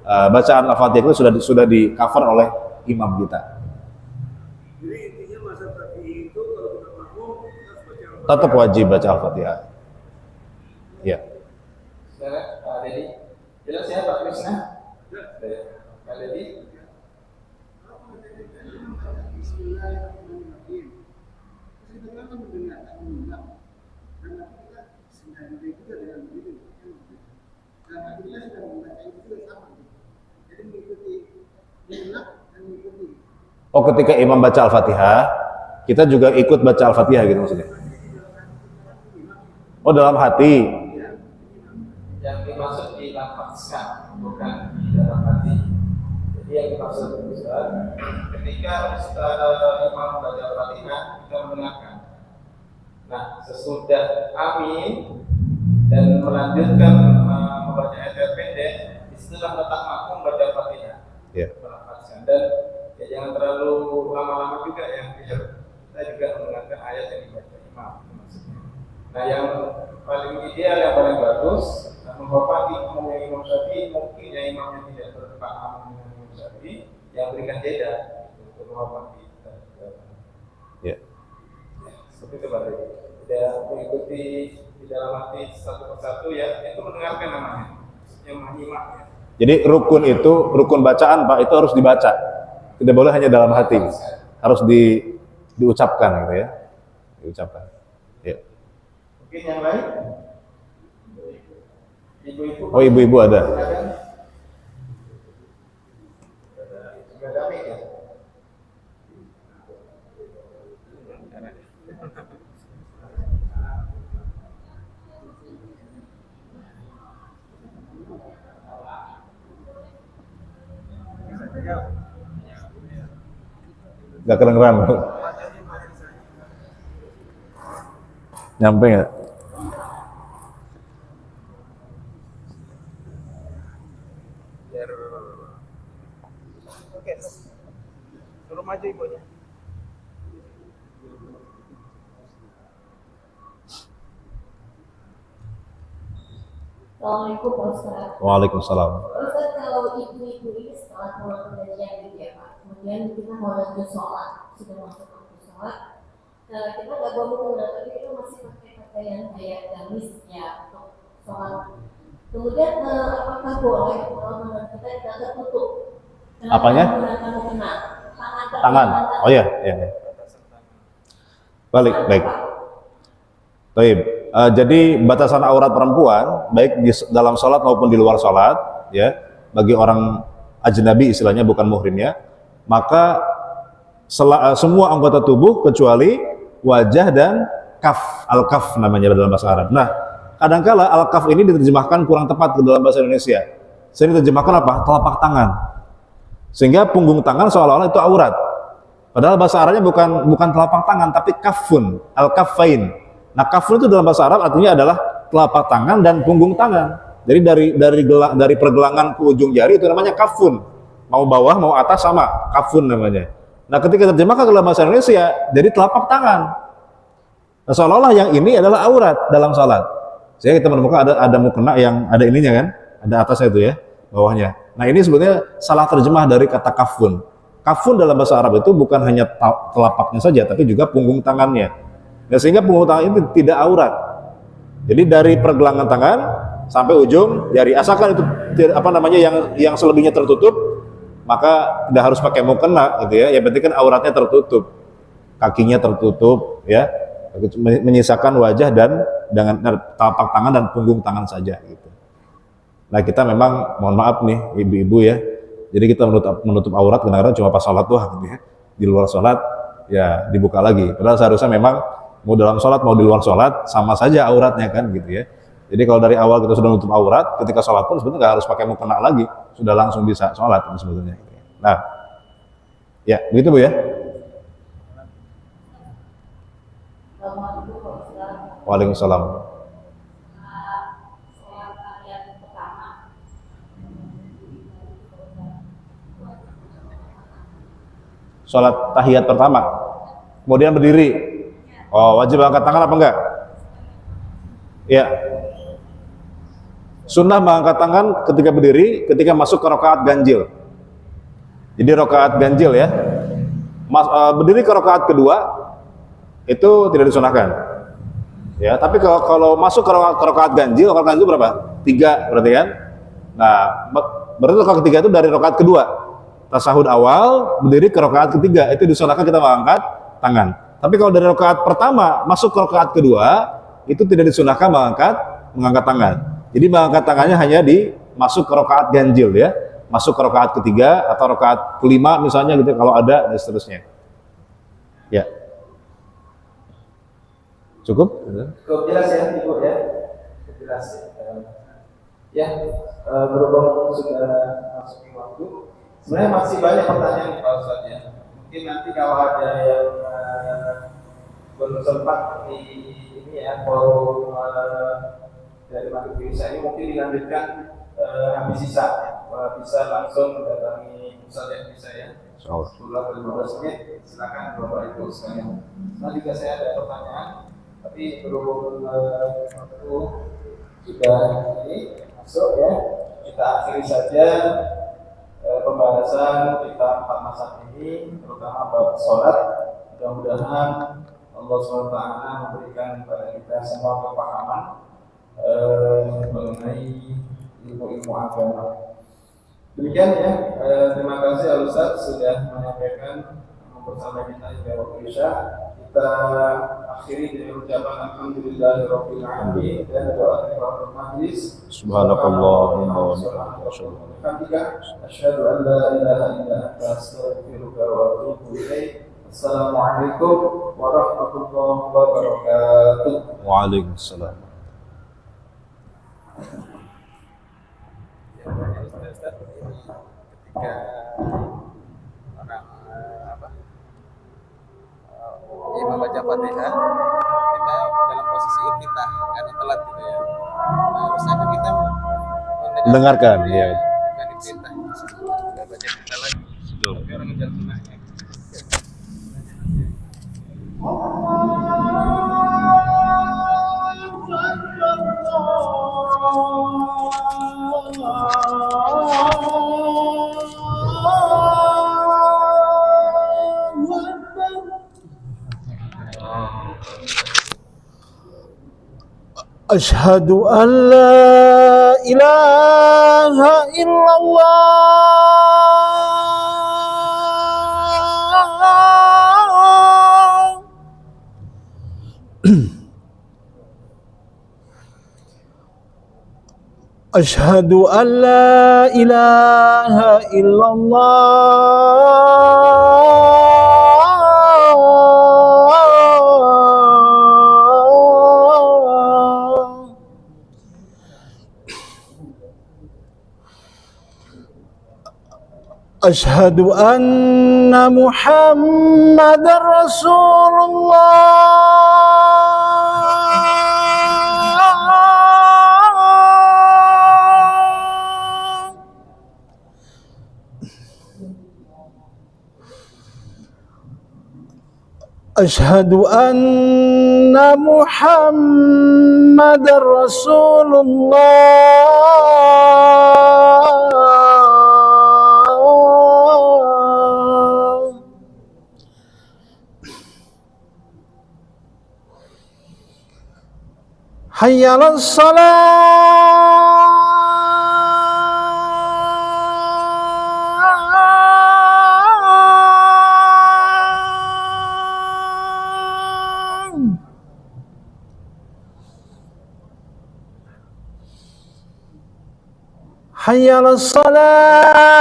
bacaan Al-Fatihah itu sudah di cover oleh imam kita. Tetap wajib baca Al-Fatihah. Ya. Silakan Pak Dedi. Jelas ya Pak Krisna? Pak Dedi. Oh, ketika imam baca Al-Fatihah, kita juga ikut baca Al-Fatihah gitu maksudnya. Oh, dalam hati. Yang dimaksud dilafazkan, bukan di dalam hati. Jadi yang dimaksud Ustaz, ketika imam membaca Al-Fatihah, kita mendengarkan. Nah, sesudah amin dan melanjutkan membaca ayat pendek, istilah letak makmum baca Al-Fatihah. Yeah. Melafazkan. Dan ya jangan terlalu lama-lama juga ya, biar kita juga mendengarkan ayat yang dibaca imam. Nah, yang paling ideal, yang paling bagus, menghormati Imam Syafi'i, mungkin ya imamnya tidak berpaham dengan Imam Syafi'i, yang berikan jeda untuk menghormati. Ya. Seperti itu Pak. Tidak mengikuti di dalam hati satu persatu ya, itu mendengarkan namanya, yang menyimak ya. Jadi rukun bacaan Pak itu harus dibaca, tidak boleh hanya dalam hati, harus diucapkan gitu ya, diucapkan. Ya. Mungkin yang lain? Ibu-ibu. Oh, ibu-ibu ada. Gak kedengeran. Nyampe nggak? Oke, suruh maju ibunya. Assalamualaikum Pak Ustaz. Waalaikumsalam. Ustaz, kalau ibu-ibu ini setelah pulang pengajian gitu ya Pak, kemudian kita mau lanjut sholat sudah masuk waktu sholat, kita nggak bawa mukena, tapi kita masih pakai pakaian kayak gamis ya untuk sholat. Kemudian apakah boleh kalau tangan kita tidak tertutup? Apanya? Menggunakan mukena. Tangan. Oh iya, iya. Baik. Baik. Jadi batasan aurat perempuan baik di dalam sholat maupun di luar sholat, ya, bagi orang ajnabi istilahnya bukan muhrimnya, maka semua anggota tubuh kecuali wajah dan kaf, al-kaf namanya dalam bahasa Arab. Nah, kadangkala al-kaf ini diterjemahkan kurang tepat ke dalam bahasa Indonesia. Sering diterjemahkan apa? Telapak tangan. Sehingga punggung tangan seolah-olah itu aurat. Padahal bahasa Arabnya bukan telapak tangan tapi kafun, al-kaffain. Nah, kafun itu dalam bahasa Arab artinya adalah telapak tangan dan punggung tangan. Jadi dari pergelangan ke ujung jari itu namanya kafun. Mau bawah mau atas sama, kafun namanya. Nah, ketika terjemahkan ke dalam bahasa Indonesia jadi telapak tangan. Nah, seolah-olah yang ini adalah aurat dalam salat. Sehingga kita menemukan ada mukena yang ada ininya kan, ada atasnya itu ya, bawahnya. Nah, ini sebetulnya salah terjemah dari kata kafun. Kafun dalam bahasa Arab itu bukan hanya telapaknya saja, tapi juga punggung tangannya. Nah, sehingga punggung tangan itu tidak aurat. Jadi dari pergelangan tangan sampai ujung jari, asalkan itu yang selebihnya tertutup, maka tidak harus pakai mukena gitu ya. Yang penting kan auratnya tertutup, kakinya tertutup ya, menyisakan wajah dan dengan telapak tangan dan punggung tangan saja gitu. Nah, kita memang mohon maaf nih ibu-ibu ya. Jadi kita menutup aurat kadang-kadang cuma pas sholat doang gitu ya. Di luar sholat ya dibuka lagi. Padahal seharusnya memang mau dalam sholat mau di luar sholat sama saja auratnya kan gitu ya. Jadi kalau dari awal kita sudah menutup aurat, ketika sholat pun sebetulnya nggak harus pakai mukena lagi, sudah langsung bisa sholat sebetulnya. Nah, ya begitu Bu ya. Waalaikumsalam. Sholat tahiyat pertama, kemudian berdiri. Oh, wajib angkat tangan apa enggak? Ya. Sunnah mengangkat tangan ketika berdiri, ketika masuk ke rakaat ganjil. Jadi rakaat ganjil ya. Berdiri ke rakaat kedua itu tidak disunahkan. Ya, tapi kalau masuk ke rakaat ganjil berapa? 3 berarti kan? Nah, berarti rakaat ketiga itu dari rakaat kedua. Tasahud awal, berdiri ke rakaat ketiga, itu disunahkan kita mengangkat tangan. Tapi kalau dari rakaat pertama masuk ke rakaat kedua, itu tidak disunahkan mengangkat tangan. Jadi mengangkat tangannya hanya masuk ke rakaat ganjil ya, masuk ke rakaat ketiga atau rakaat kelima misalnya gitu kalau ada dan seterusnya. Ya. Cukup? Cukup jelas ya Ibu ya. Jelas ya. Berhubung sudah masuk waktu. Sebenarnya masih banyak pertanyaan Pak Ustadz ya. Mungkin nanti kalau ada yang belum sempat di ini ya forum dari Maghrib Isya ini mungkin dilanjutkan habis sisa bisa langsung mendatangi Ustadz yang bisa ya. Insyaallah 15 menit silakan Bapak Ibu sekalian. Nah jika saya ada pertanyaan tapi berhubung waktu sudah ini masuk ya kita akhiri saja pembahasan kita 4 masalah ini terutama bab sholat. Mudah-mudahan Allah SWT memberikan kepada kita semua kepahaman mengenai ilmu-ilmu agama. Demikian ya, terima kasih Al-Ustaz sudah menyampaikan bersama kita hingga waktu Isya. Kita akhiri dengan ucapan alhamdulillahirabbil alamin dan doa kepada majlis. Subhanakallahumma wa bihamdika asyhadu an la ilaha illa anta astaghfiruka wa atubu ilaik. Assalamualaikum warahmatullahi wabarakatuh. Waalaikumsalam. Ketika orang membaca Fatihah, kita dalam posisi iftitah karena telat gitu ya. Harusnya kita mendengarkan ya. Bukan iftitah. Kita baca kita lagi. Tapi orang ngejar sunnahnya. Allah أشهد أن لا إله إلا الله أشهد أن لا إله إلا الله أشهد أن محمد رسول الله أشهد أن محمد رسول الله حي على الصلاة حي على الصلاة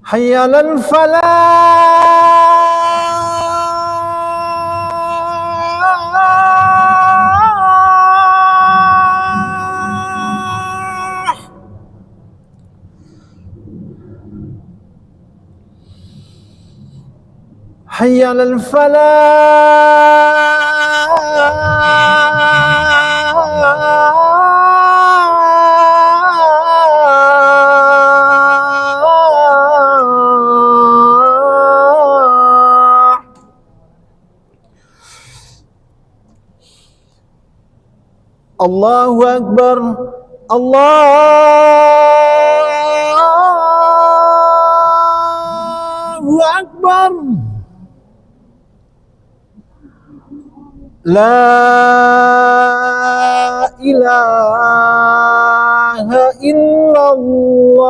حي على الفلاح حي على الفلاح الله أكبر الله أكبر لا إله إلا الله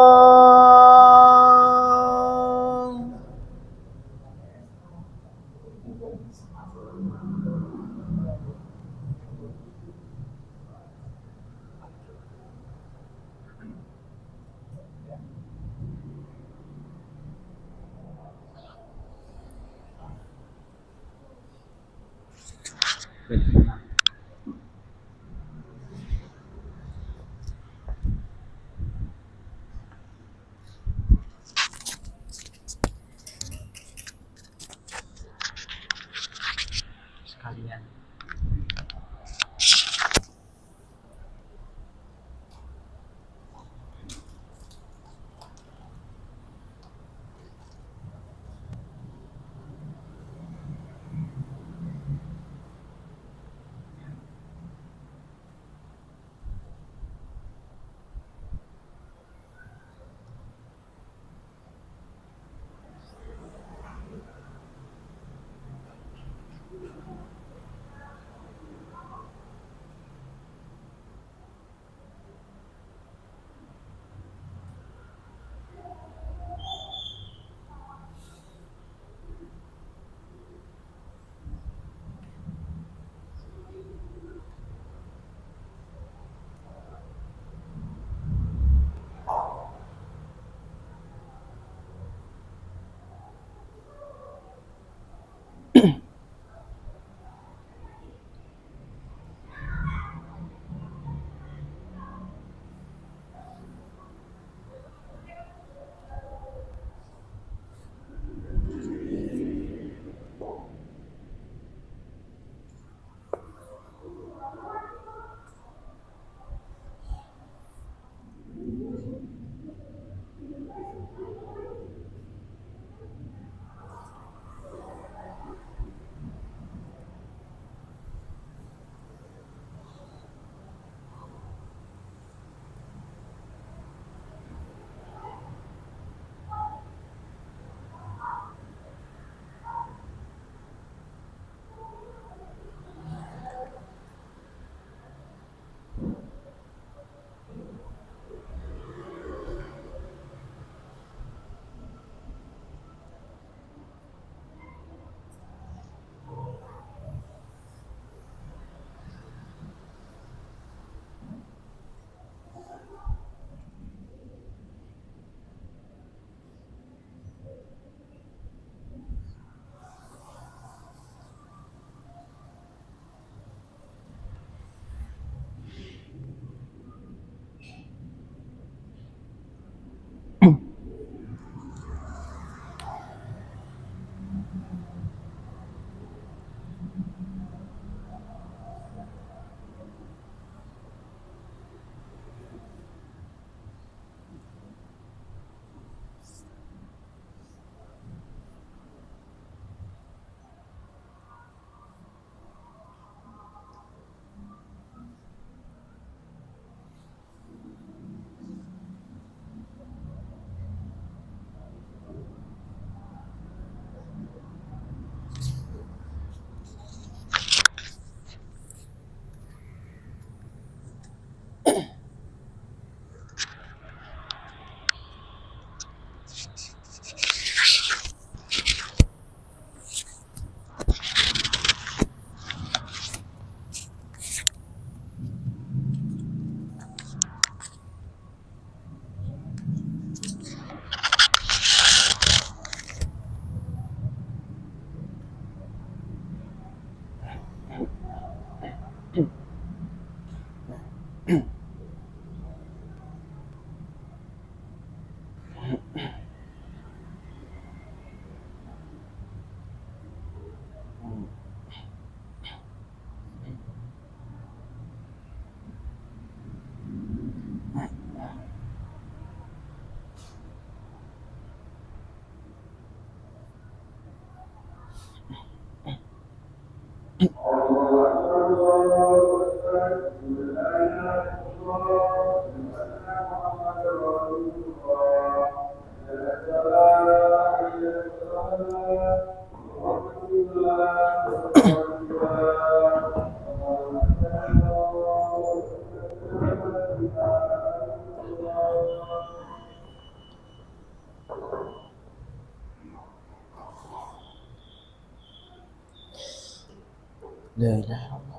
لا إله إلا الله.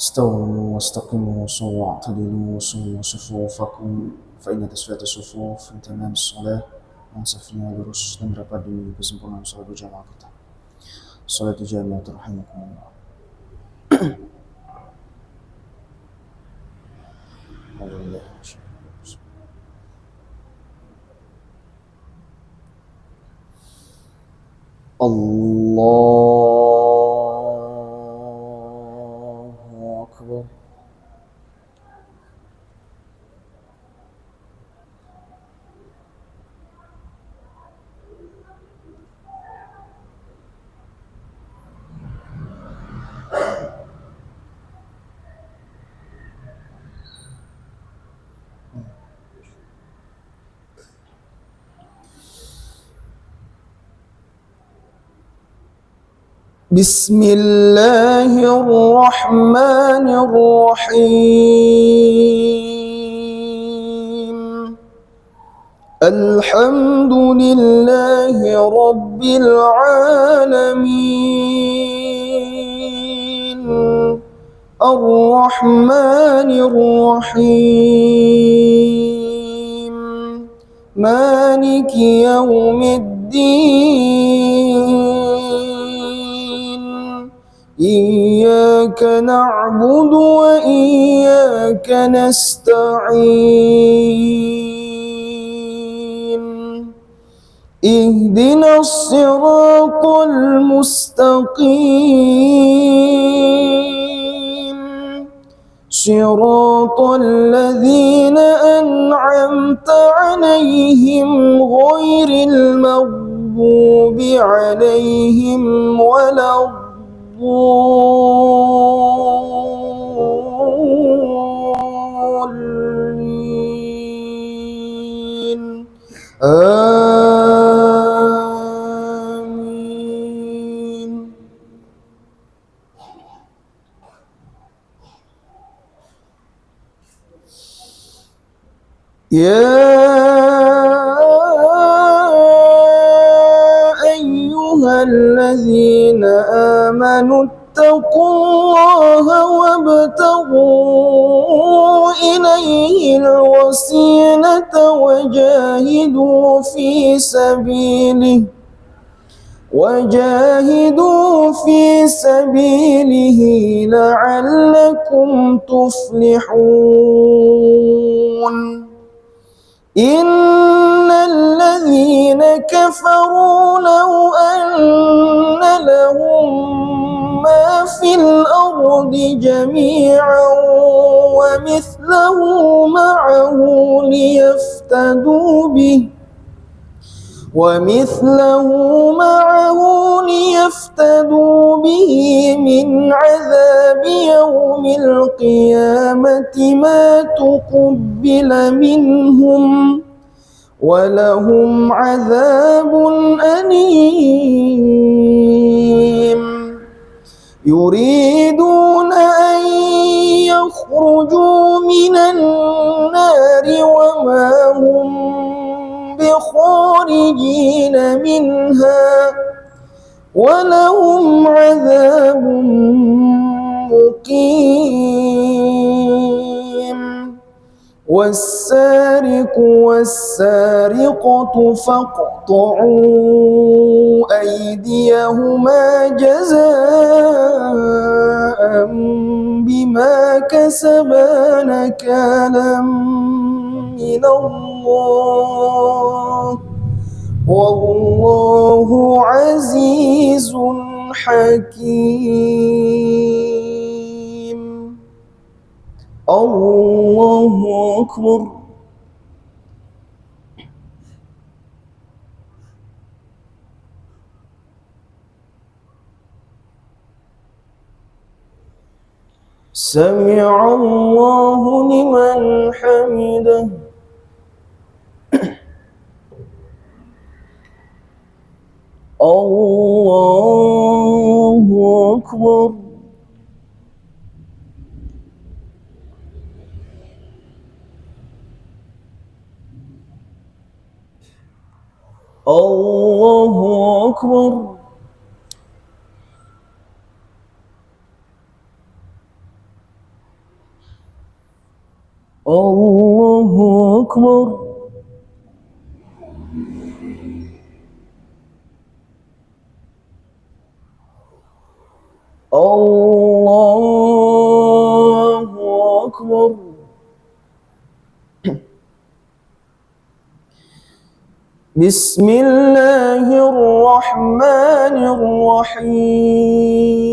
استووا واستقيموا وصوا واعتدلوا وصوا صفوفكم فإن تسوية الصفوف من تمام الصلاة. Ansafnya lurus dan rapat demi kesempurnaan salat berjamaah kita. Salat jamiah rahimakumullah. Allahu Akbar. بسم الله الرحمن الرحيم. الحمد لله رب العالمين الرحمن الرحيم مالك يوم الدين إياك نعبد وإياك نستعين اهدنا الصراط المستقيم صراط الذين أنعمت عليهم غير المغضوب عليهم ولا الضالين آمين. يا أيها الذين آمنوا اتقوا الله وابتغوا إليه الوسيلة وجاهدوا في سبيله لعلكم تفلحون. إن الذين كفروا لو أن لهم ما في الأرض جميعا ومثله معه ليفتدوا به من عذاب يوم القيامة ما تقبل منهم ولهم عذاب أليم. يريدون أن يخرجوا من النار وما هم بخارجين منها ولهم عذاب مقيم. والسارق والسارقة فاقطعوا أيديهما جزاء بما كسبا نكالا من الله والله عزيز حكيم. الله أكبر. سمع الله لمن حمده. الله أكبر. الله أكبر. الله أكبر. الله أكبر. بسم الله الرحمن الرحيم.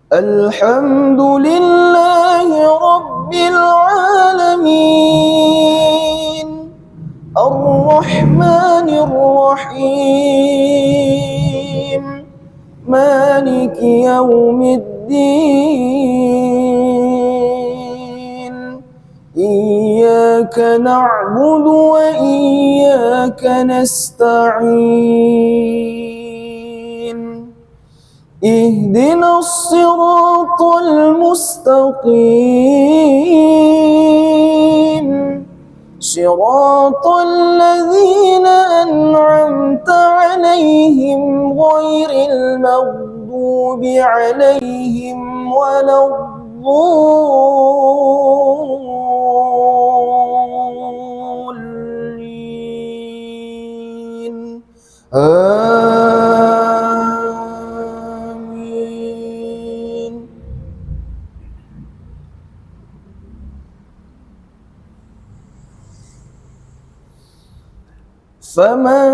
الحمد لله رب العالمين الرحمن الرحيم مالك يوم الدين إياك نعبد وإياك نستعين اهدنا الصراط المستقيم صراط الذين أنعمت عليهم غير المغضوب عليهم ولا الضالين آمين. فمن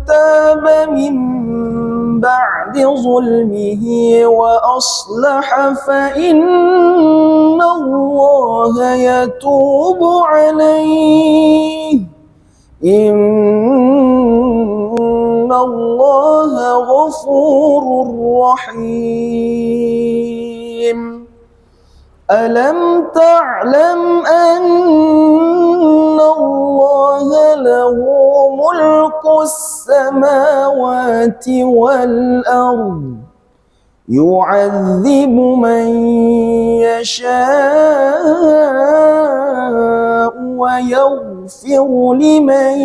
تاب من بعد ظلمه وأصلح فإن الله يتوب عليه إن الله غفور رحيم. ألم تعلم أن الله له ملك السماوات والأرض يعذب من يشاء ويغفر لمن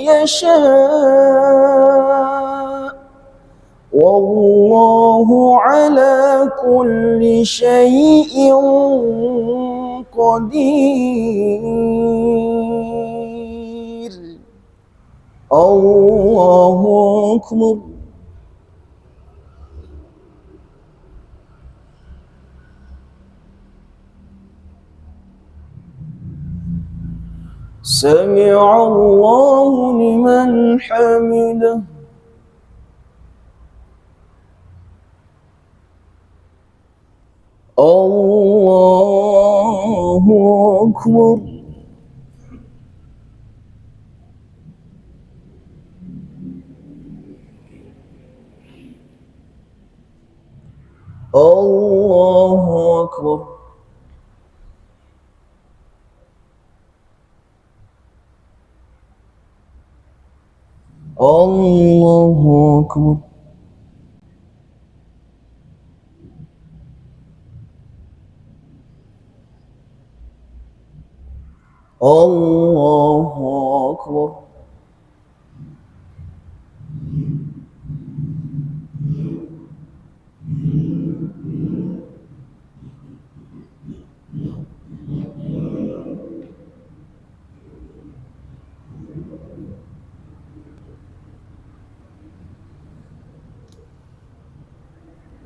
يشاء والله على كل شيء قدير. الله أكبر. سمع الله لمن حمده. الله أكبر. الله أكبر. الله أكبر. الله أكبر.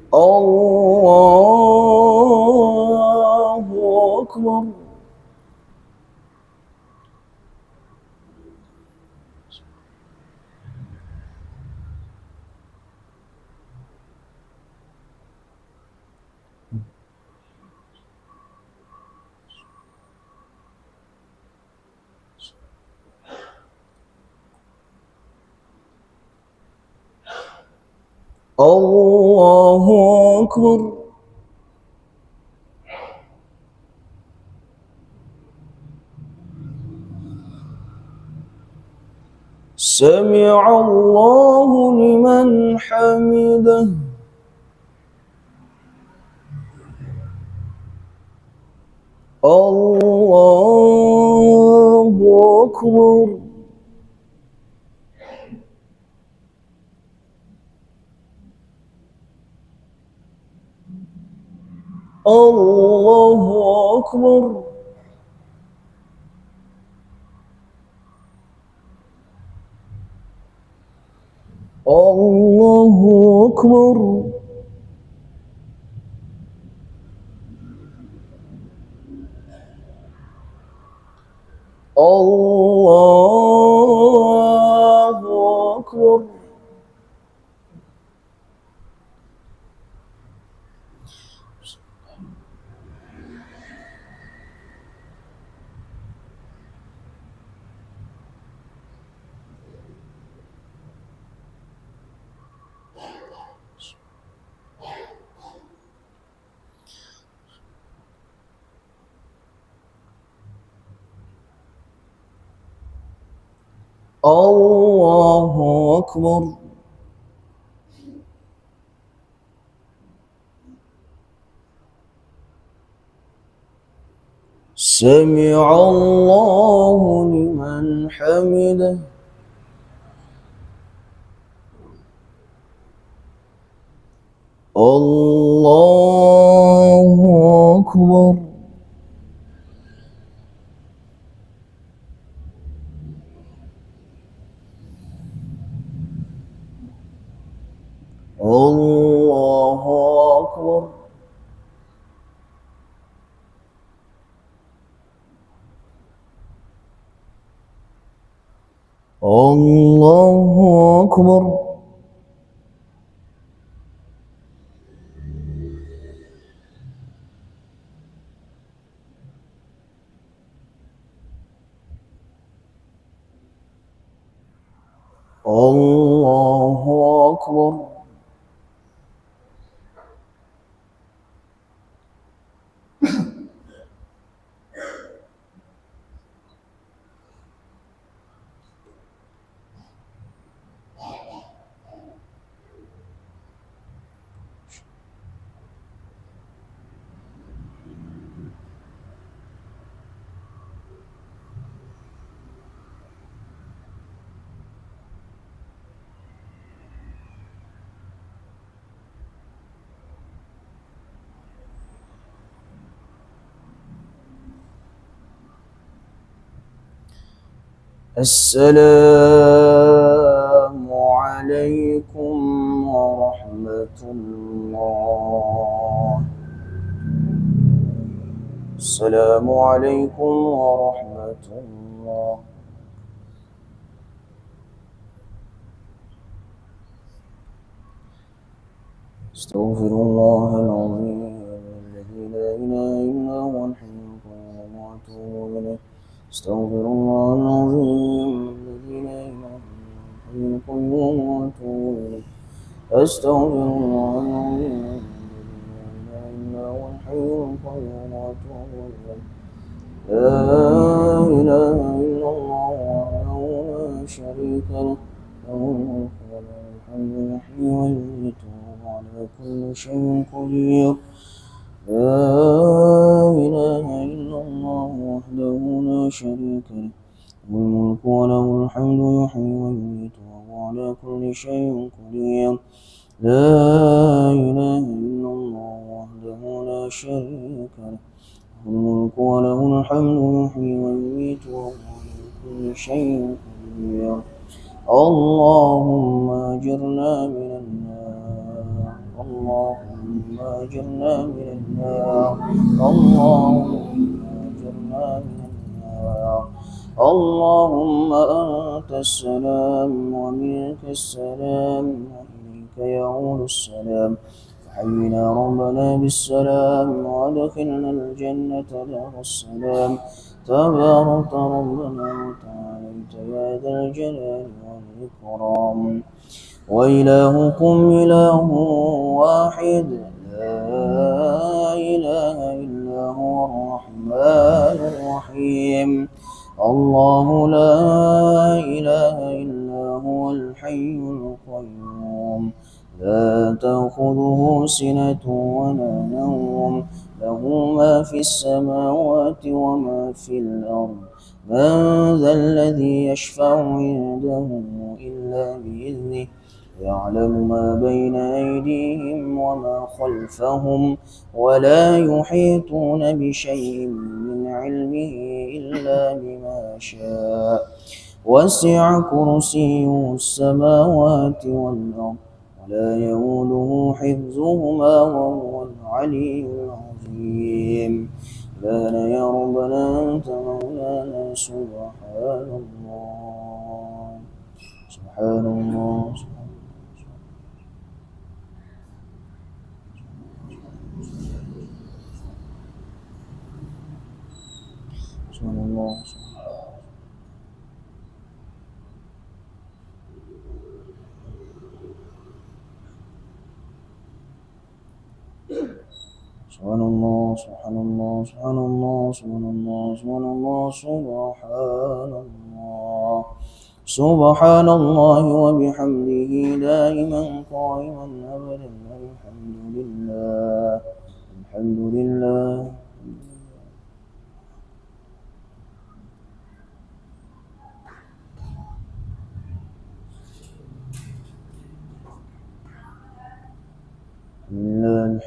الله أكبر. الله أكبر. سمع الله لمن حمده. الله أكبر. الله أكبر الله أكبر الله أكبر الله أكبر سمع الله لمن حمده الله أكبر الله أكبر الله أكبر الله أكبر السلام عليكم ورحمة الله. السلام عليكم ورحمة الله. استغفر الله العظيم الذي لا إله إلا هو الحي القيوم وأتوب إليه. استغفر الله العظيم الذي لا إله إلا هو الحي القيوم وأتوب إليه. أستغفر الله العظيم الذي لا إله إلا هو الحي القيوم وأتوب إليه. لا إله إلا الله وحده لا شريك له له الملك وله الحمد يحيي ويميت وهو على كل شيء قدير. لا إله إلا الله وحده لا شريك له له الملك وله الحمد يحيي ويميت وهو على كل شيء قدير. لا إله إلا الله وحده لا شريك له له الملك وله الحمد يحيي ويميت وهو على كل شيء قدير. اللهم أجرنا من النار. اللهم أجرنا من النار. اللهم أجرنا من النار. اللهم أنت السلام ومنك السلام وإليك يعود السلام. فحينا ربنا بالسلام وأدخلنا الجنة دار السلام. تبارك ربنا وتعاليت يا ذا الجلال والإكرام. وإلهكم إله واحد لا إله إلا هو الرحمن الرحيم. الله لا إله إلا هو الحي القيوم لا تأخذه سنة ولا نوم له ما في السماوات وما في الأرض. من ذا الذي يشفع عنده إلا بإذنه يعلم ما بين أيديهم وما خلفهم ولا يحيطون بشيء من علمه إلا بما شاء وسع كرسيه السماوات والأرض ولا يؤوده حفظهما وهو العلي العظيم. لا يا ربنا أنت مولانا سبحان الله سبحان الله سبحان الله سبحان الله سبحان الله سبحان الله سبحان الله سبحان الله سبحان الله سبحان الله وبحمده دائما قائما أبدا الحمد لله الحمد لله لله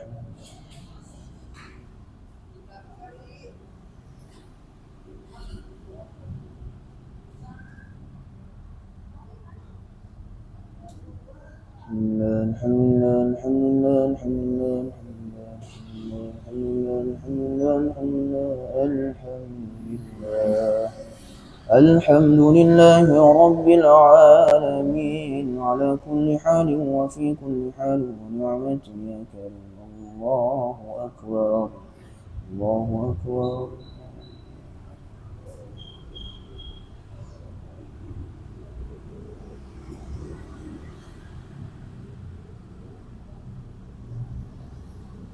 الحمد لله الحمد لله الحمد لله الحمد لله رب العالمين على كل حال وفي كل حال ونعمة يا كريم. الله أكبر الله أكبر.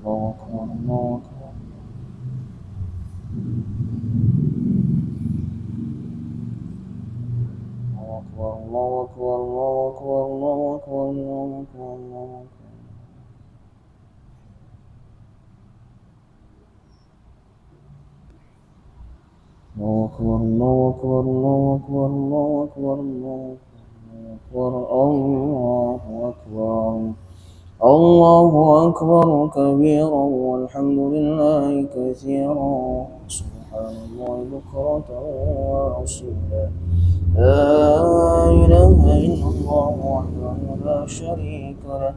الله أكبر الله أكبر. الله أكبر الله أكبر الله أكبر الله أكبر الله أكبر. الله أكبر الله أكبر الله أكبر الله أكبر الله أكبر الله أكبر. الله أكبر كبيرا والحمد لله كثيرا سبحان الله بكرة وأصيلا. لا إله إلا الله وحده لا شريك له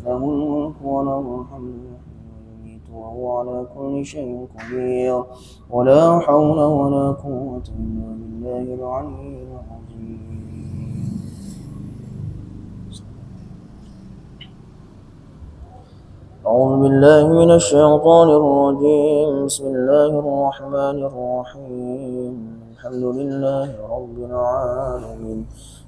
له الملك وله الحمد ويميت وهو على كل شيء قدير. ولا حول ولا قوة إلا بالله العلي العظيم. أعوذ بالله من الشيطان الرجيم. بسم الله الرحمن الرحيم. الحمد لله رب العالمين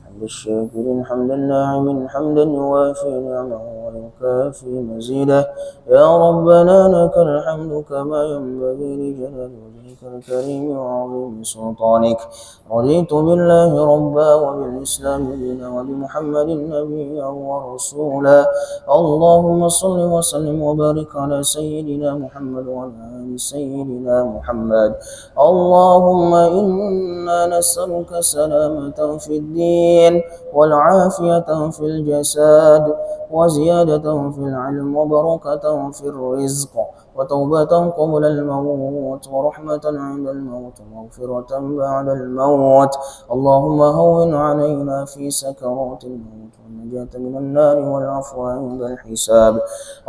حمد الشاكرين حمد الناعمين حمدا يوافي نعمه ويكافي مزيده. يا ربنا لك الحمد كما ينبغي لجلال وجهك الكريم وعظيم سلطانك. رضيت بالله ربا وبالإسلام دينا وبمحمد نبيا ورسولا. اللهم صل وسلم وبارك على سيدنا محمد وعلى آل سيدنا محمد. اللهم إنا نسألك سلامة في الدين والعافية في الجسد وزيادة في العلم وبركة في الرزق وتوبة قبل الموت ورحمة عند الموت ومغفرة بعد الموت. اللهم هون علينا في سكرات الموت والنجاة من النار والعفو عند الحساب.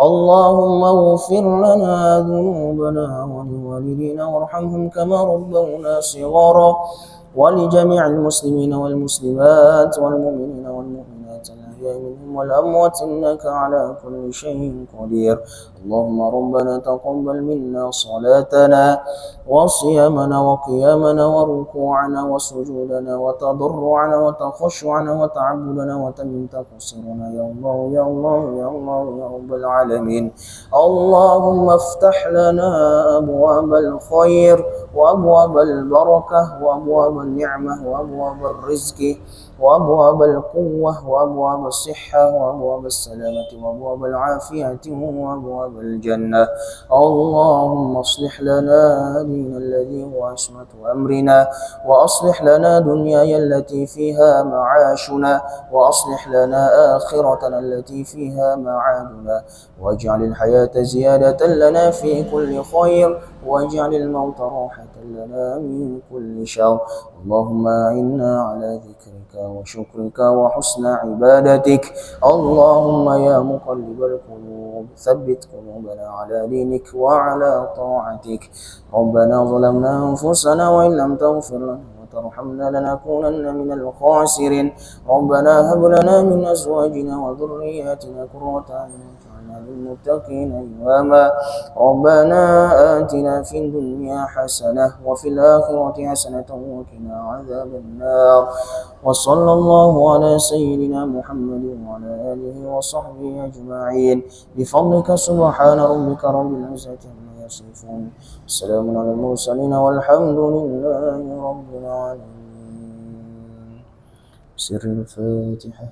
اللهم اغفر لنا ذنوبنا ولوالدينا وارحمهم كما ربونا صغارا ولجميع المسلمين والمسلمات والمؤمنين والمؤمنات الأحياء منهم والأموات إنك على كل شيء قدير. اللهم ربنا تقبل منا صلاتنا وصيامنا وقيامنا وركوعنا وسجودنا وتضرعنا وتخشعنا وتعبدنا وتمن تقصيرنا يا الله يا الله يا الله يا رب العالمين. اللهم افتح لنا أبواب الخير وأبواب البركة وأبواب النعمة وأبواب الرزق وأبواب القوة وأبواب الصحة وأبواب السلامة وأبواب العافية وأبواب الجنة. اللهم اصلح لنا دين الذي هو عصمة أمرنا، وأصلح لنا دنياي التي فيها معاشنا، وأصلح لنا آخرتنا التي فيها معادنا، واجعل الحياة زيادة لنا في كل خير، واجعل الموت راحة لنا من كل شر. اللهم أعنا على ذكرك وشكرك وحسن عبادتك. اللهم يا مقلب القلوب ثبت قلوبنا على دينك وعلى طاعتك. ربنا ظلمنا أنفسنا وإن لم تغفر لنا وترحمنا لنكونن من الخاسرين. ربنا هب لنا من أزواجنا وذرياتنا قرة أعين واجعلنا للمتقين إماما. ربنا آتنا في الدنيا حسنة وفي الآخرة حسنة وقنا عذاب النار. وصلى الله على سيدنا محمد وعلى آله وصحبه أجمعين. بفضلك سبحان ربك رب العزة عما يصفون، السلام على المرسلين والحمد لله رب العالمين. سر الفاتحة.